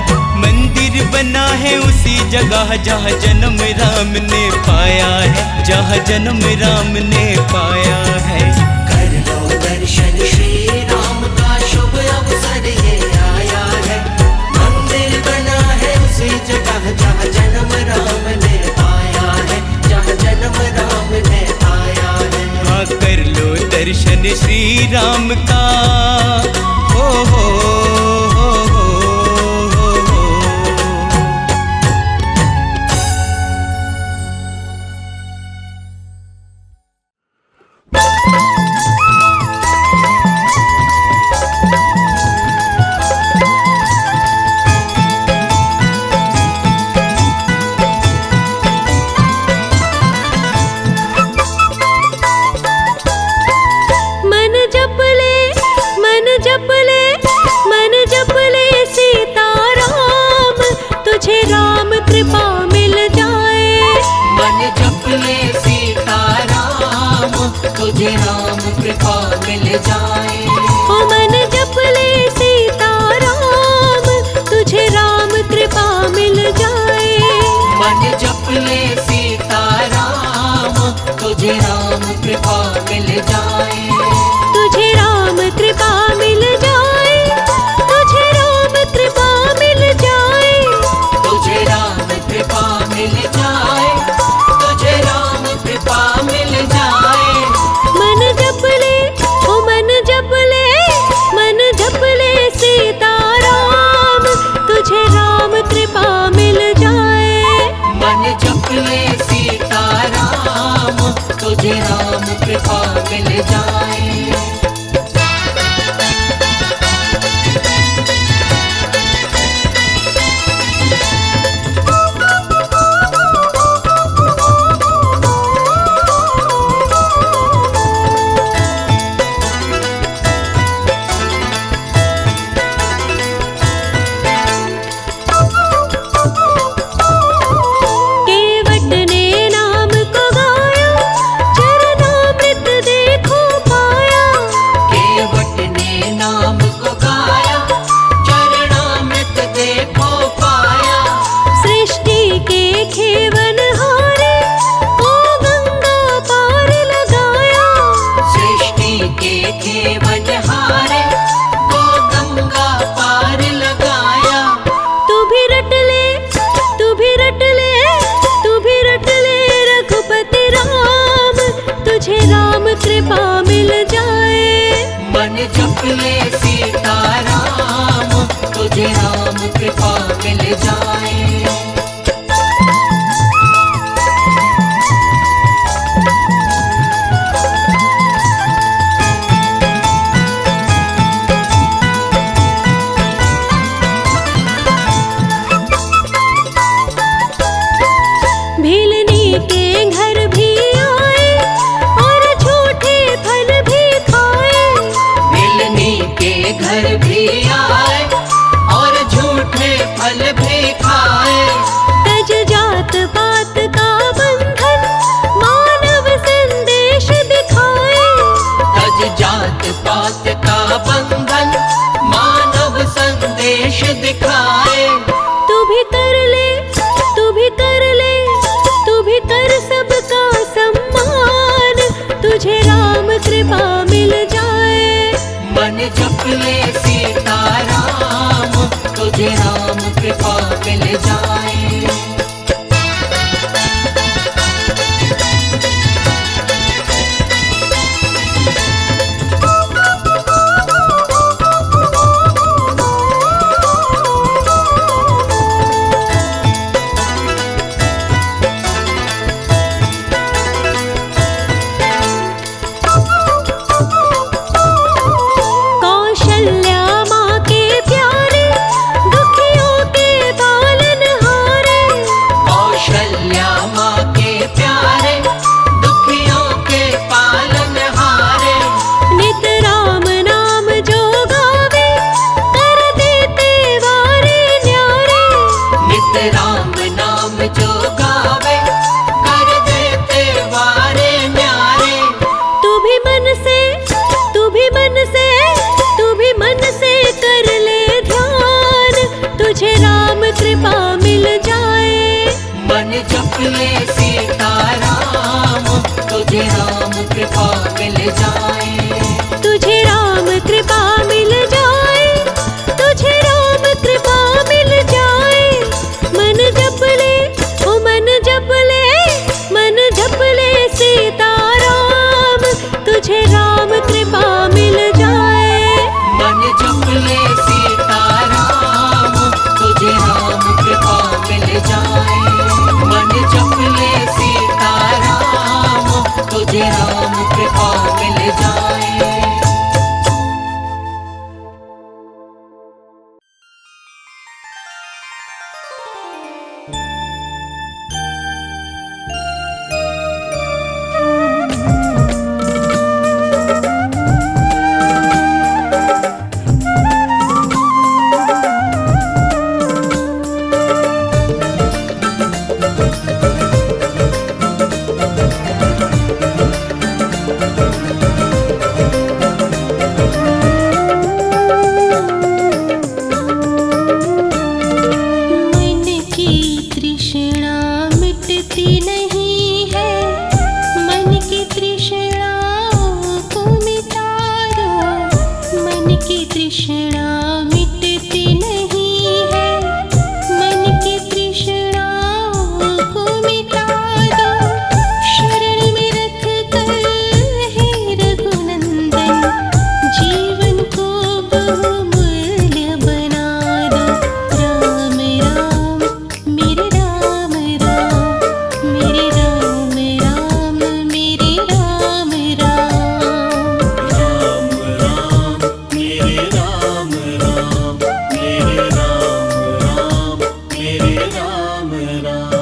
Speaker 5: मंदिर बना है उसी जगह जहाँ जन्म राम ने पाया है, जहाँ जन्म राम ने पाया है।
Speaker 3: कर लो दर्शन श्री राम का शुभ अवसर ये आया है। मंदिर बना है उसी जगह जहाँ जन्म राम ने पाया है, जहाँ जन्म राम ने पाया है।
Speaker 5: हाँ कर लो नाम का। हो हो हो हो हो हो।
Speaker 1: मन जप ले मन जप ले मन जप ले सीताराम, तुझे राम कृपा मिल जाए।
Speaker 4: मन जप ले सीताराम, तुझे राम कृपा मिल जाए।
Speaker 1: ओ मन जप ले सीताराम, तुझे राम कृपा मिल जाए।
Speaker 4: मन जप ले सीताराम, तुझे राम कृपा मिल जाए।
Speaker 1: तुझे राम कृपा मिल जाए। तुझे राम कृपा मिल जाए।
Speaker 4: तुझे राम कृपा मिल जाए। तुझे राम कृपा मिल जाए।
Speaker 1: मन जप ले ओ मन जप ले मन जप ले सीताराम, तुझे राम कृपा मिल जाए।
Speaker 4: मन जप ले सीताराम, तुझे राम कृपा मिल जाए।
Speaker 1: केवट ने नाम को गाया, चरणामृत देखो पाया।
Speaker 4: केवट ने नाम को गाया, चरणामृत देखो पाया।
Speaker 1: सृष्टि के खेवन हारे, ओ गंगा पार लगाया।
Speaker 4: सृष्टि के खेवन हारे, को गंगा पार लगाया।
Speaker 1: तू भी रट ले तू भी रट ले तू भी रट ले रघुपति राम, तुझे राम कृपा मिल जाए।
Speaker 4: मन जप ले सीताराम, तुझे राम कृपा मिल जाए।
Speaker 1: भीलनी के घर भी आए, और झूठे फल भी खाए।
Speaker 4: मिलनी के घर भी आए, और झूठे फल भी खाए।
Speaker 1: तज जात पात का बंधन, मानव संदेश दिखाए।
Speaker 4: तज जात पात का बंधन, मानव संदेश दिखाए।
Speaker 1: तू भी कर ले तू भी कर ले तू भी कर सबका सम्मान, तुझे राम कृपा मिल जाए।
Speaker 4: मन जप ले सीताराम, तुझे राम कृपा मिल जाए।
Speaker 1: कौशल्या माँ के प्यारे, दुखियों के पालनहारे। बहुमूल्य बना दो। राम राम मेरे राम राम, मेरे राम राम, मेरे राम राम।
Speaker 5: राम राम मेरे राम राम, मेरे राम राम, मेरे राम राम।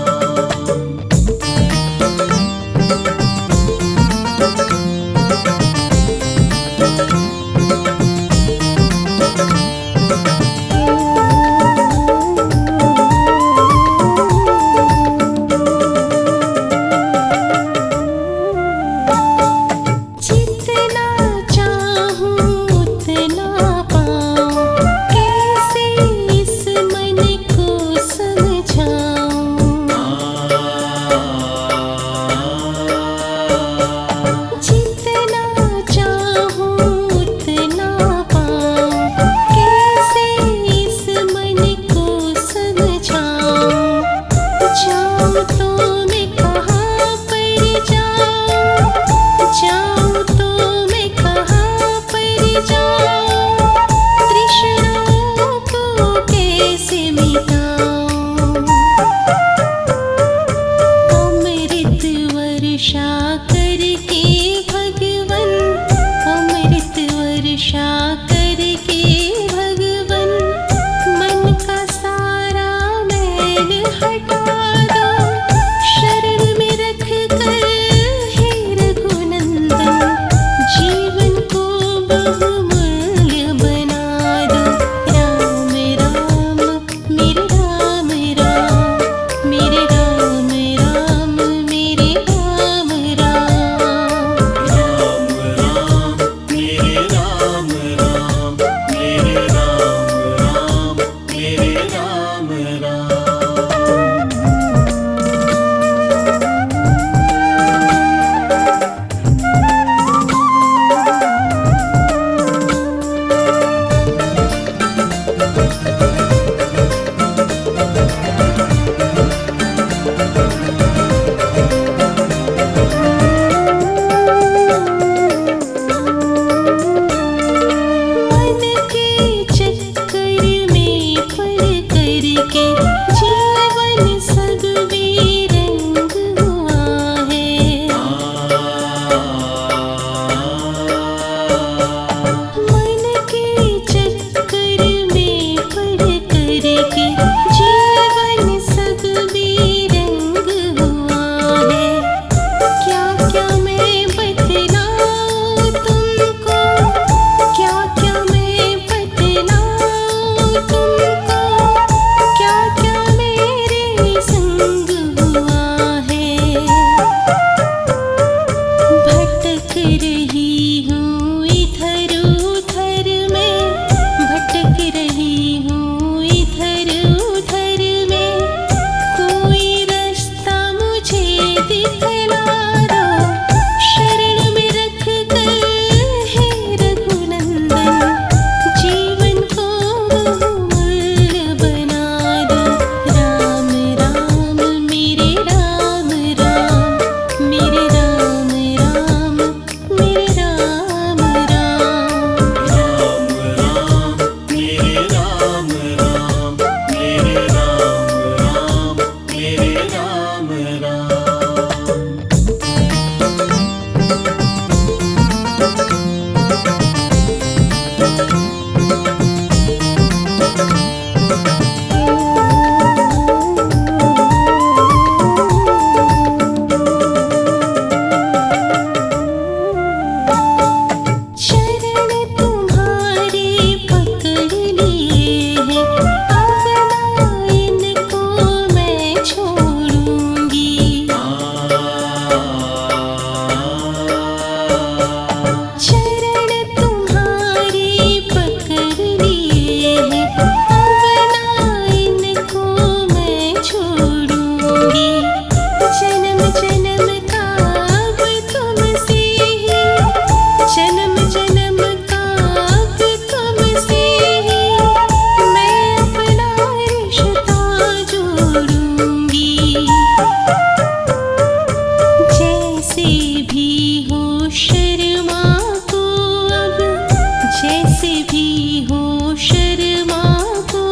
Speaker 1: से भी हो शर्मा को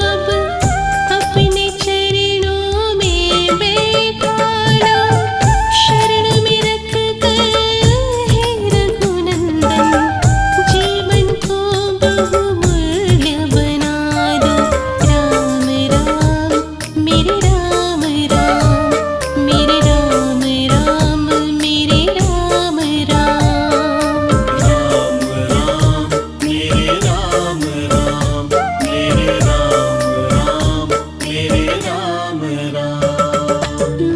Speaker 1: अब अपने चरणों में बैठाना, शरण में रख कर हे रघुनंदन जीवन को बहुमूल्य बना दो। राम राम मेरे राम राम, मेरे राम राम, मेरे राम राम।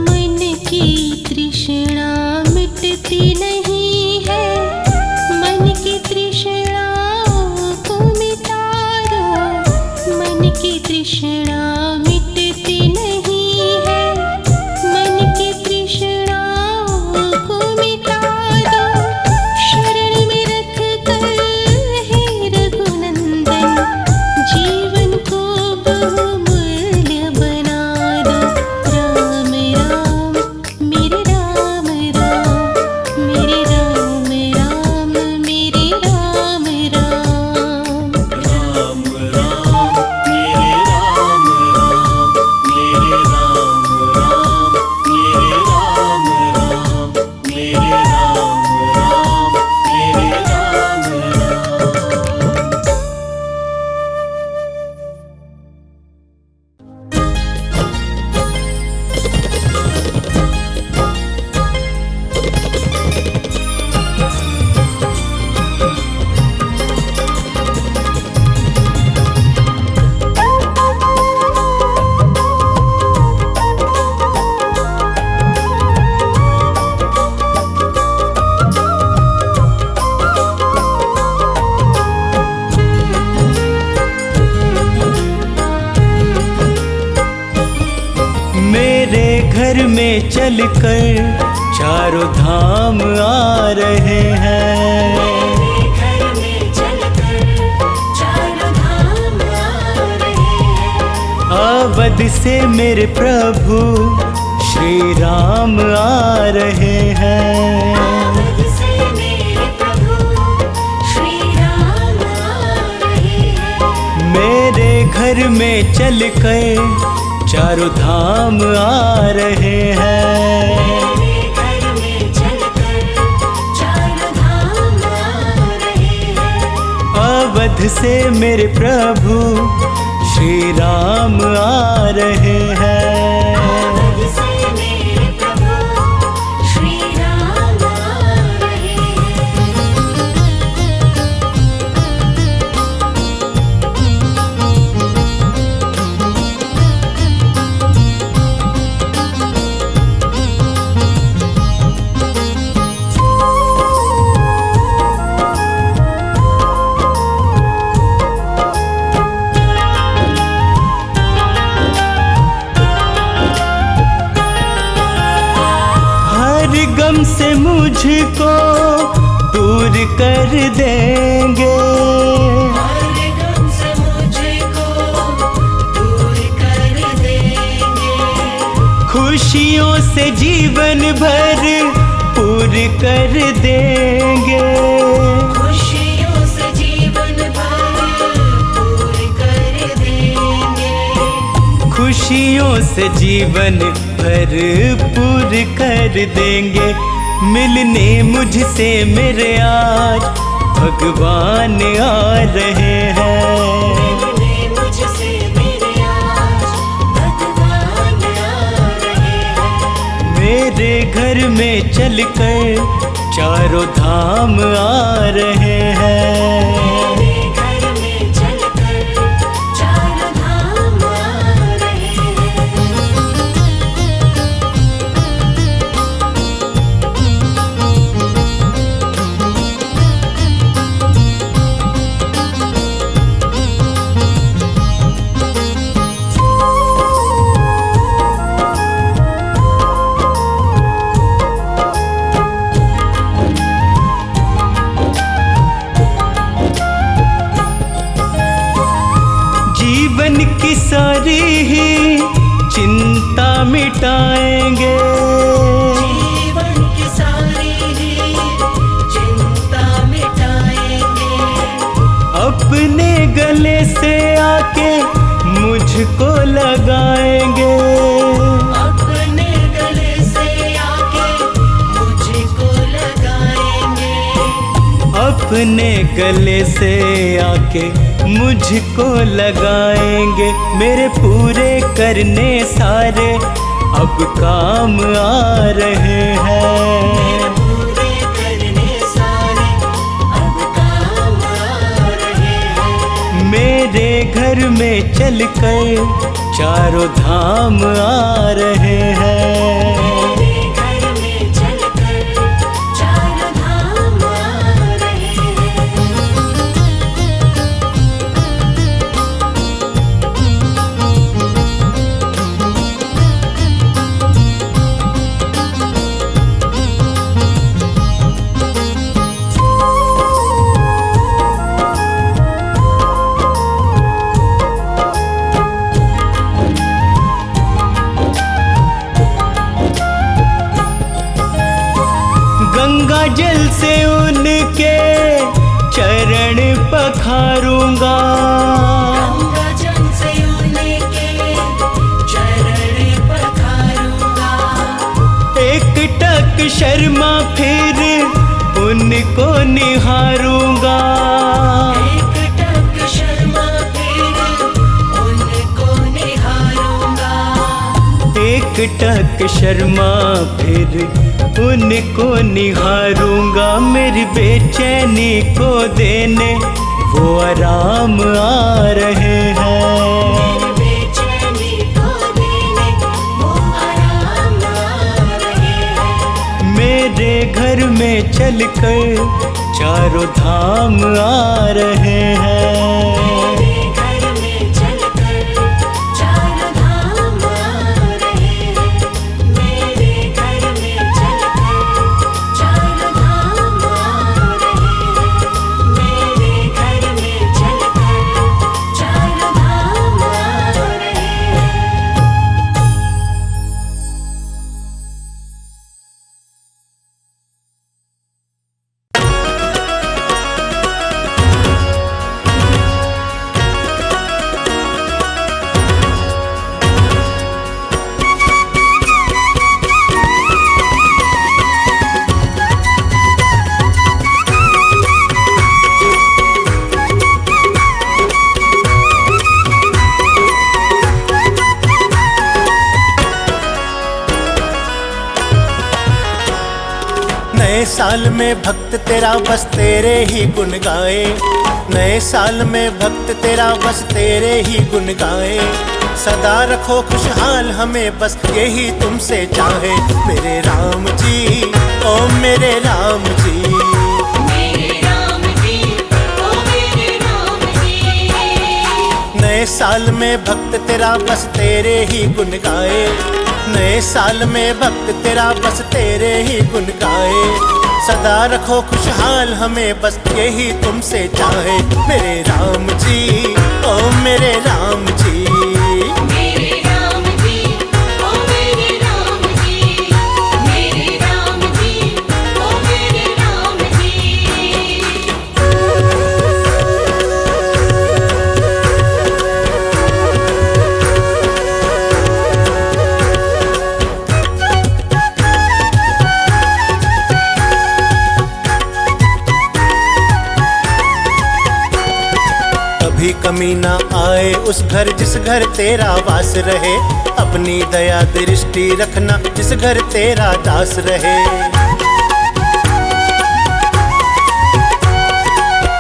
Speaker 1: मन की तृष्णा मिटती नहीं है, मन की तृष्णाओं को मिटा दो। मन की तृष्णा मिटती नहीं है, मन की तृष्णाओं को मिटा दो। शरण में रख कर हे रघुनंदन जीवन को बहुमूल्य बना दो। राम राम मेरे राम राम, मेरे राम राम, मेरे राम राम।
Speaker 5: मेरे घर में चलकर चारों धाम आ रहे हैं।
Speaker 1: घर में चलकर चारों धाम आ रहे हैं।
Speaker 5: अवध से मेरे प्रभु श्री राम आ रहे हैं।
Speaker 1: अवध से मेरे प्रभु श्री राम आ रहे हैं।
Speaker 5: मेरे घर में चलकर चारों धाम आ रहे हैं।
Speaker 1: मेरे घर में चलकर चारों धाम आ रहे हैं।
Speaker 5: अवध से मेरे प्रभु श्री राम आ रहे हैं।
Speaker 1: अवध से मेरे प्रभु श्री राम आ रहे हैं।
Speaker 5: हर गम से मुझको दूर कर देंगे।
Speaker 1: हर गम से मुझको दूर कर देंगे।
Speaker 5: खुशियों से जीवन भर पूर कर देंगे।
Speaker 1: खुशियों से जीवन भर पूर कर देंगे।
Speaker 5: खुशियों से जीवन भर पूर कर देंगे। मिलने मुझसे मेरे आज भगवान आ रहे हैं।
Speaker 1: मिलने मुझसे मेरे आज भगवान आ रहे हैं।
Speaker 5: मेरे घर में चलकर चारों धाम आ रहे हैं।
Speaker 1: मेरे घर में चलकर चारों धाम आ रहे हैं।
Speaker 5: जीवन की सारी ही चिंता मिटाएंगे।
Speaker 1: जीवन की सारी ही चिंता मिटाएंगे।
Speaker 5: अपने गले से आके मुझको लगाएंगे,
Speaker 3: अपने गले से आके मुझको लगाएंगे,
Speaker 5: अपने गले से आके मुझको लगाएंगे। मेरे पूरे करने सारे अब काम आ रहे हैं,
Speaker 3: पूरे करने सारे अब काम आ रहे हैं।
Speaker 5: मेरे घर में चलकर चारों धाम आ रहे हैं।
Speaker 3: मेरे घर में चलकर चारों धाम आ रहे हैं।
Speaker 5: गंगा जल से उनके चरण पखारूंगा,
Speaker 3: गंगा जल से उनके चरण पखारूंगा,
Speaker 5: एक टक शर्मा फिर उनको निहारूंगा,
Speaker 3: एक टक शर्मा फिर उनको निहारूंगा,
Speaker 5: एक टक शर्मा फिर उनको निहारूंगा। मेरी बेचैनी को देने वो आराम आ रहे हैं,
Speaker 3: बेचैनी को देने वो आराम आ रहे हैं।
Speaker 5: मेरे घर में चलकर चारों धाम आ रहे हैं।
Speaker 3: मेरे घर में चलकर चारों धाम आ रहे हैं। मेरे घर में चलकर चारों धाम आ रहे हैं। मेरे घर में चलकर चारों धाम आ रहे हैं।
Speaker 2: नए साल में भक्त तेरा बस तेरे ही गुण गाए, नए साल में भक्त तेरा बस तेरे ही गुण गाए। सदा रखो खुशहाल हमें बस यही तुमसे चाहे, मेरे राम जी ओ मेरे राम जी।
Speaker 3: मेरे राम जी ओ मेरे राम जी।
Speaker 2: नए साल में भक्त तेरा बस तेरे ही गुण गाए, नए साल में भक्त तेरा बस तेरे ही गुण गाए। सदा रखो खुशहाल हमें बस यही तुमसे चाहे, मेरे राम जी ओ मेरे राम जी।
Speaker 3: मेरे राम जी ओ मेरे राम जी। मेरे राम जी ओ मेरे राम जी।
Speaker 2: कभी कमी ना आए उस घर जिस घर तेरा वास रहे, अपनी दया दृष्टि रखना जिस घर तेरा दास रहे।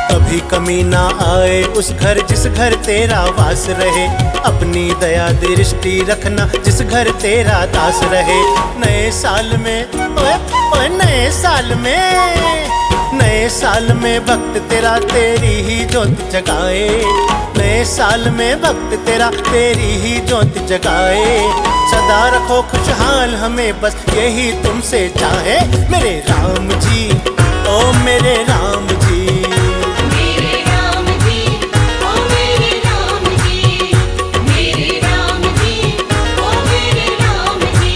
Speaker 2: कभी कमी ना आए उस घर जिस घर तेरा वास रहे, अपनी दया दृष्टि रखना जिस घर तेरा दास रहे। नए साल में ओए ओए नए साल में, नए साल में भक्त तेरा तेरी ही ज्योत जगाए, नए साल में भक्त तेरा तेरी ही ज्योत जगाए। सदा रखो खुशहाल हमें बस यही तुमसे चाहे, मेरे राम जी ओ मेरे राम जी।
Speaker 3: मेरे राम जी ओ मेरे राम जी। मेरे राम जी ओ मेरे राम जी।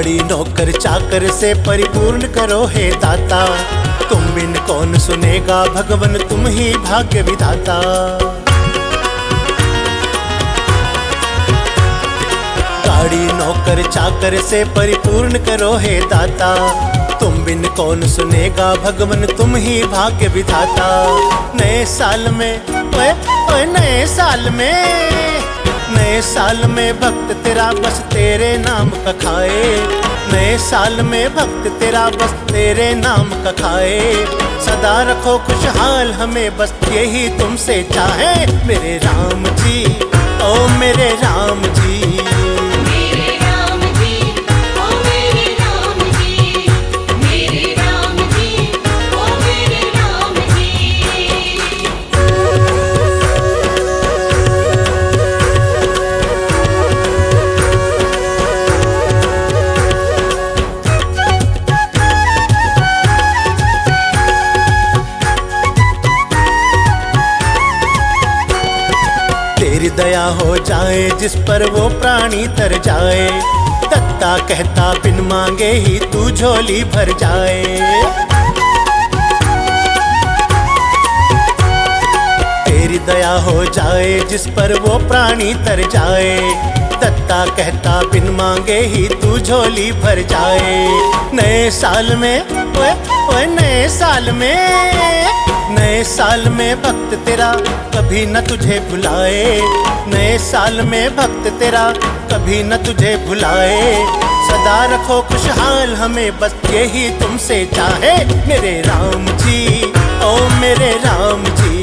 Speaker 2: गाड़ी नौकर चाकर से परिपूर्ण करो हे दाता, तुम बिन कौन सुनेगा भगवन तुम ही भाग्य विधाता। गाड़ी नौकर चाकर से परिपूर्ण करो हे दाता, तुम बिन कौन सुनेगा भगवन तुम ही भाग्य विधाता। नए साल में ओए ओए नए साल में भक्त तेरा बस तेरे नाम का खाए। नए साल में भक्त तेरा बस तेरे नाम का खाए। सदा रखो खुशहाल हमें बस यही तुमसे चाहे मेरे राम जी, ओ मेरे राम जी।
Speaker 1: मेरे राम जी, ओ मेरे राम जी, मेरे राम जी, ओ मेरे राम जी।
Speaker 2: तेरी दया हो जाए जिस पर वो प्राणी तर जाए, दत्ता कहता बिन मांगे ही तू झोली भर जाए। तेरी दया हो जाए जिस पर वो प्राणी तर जाए, दत्ता कहता बिन मांगे ही तू झोली भर जाए। नए साल में ओए ओए नए साल में भक्त तेरा कभी न तुझे भुलाए। नए साल में भक्त तेरा कभी न तुझे भुलाए। सदा रखो खुशहाल हमें बस यही तुमसे चाहे मेरे राम जी, ओ मेरे राम जी।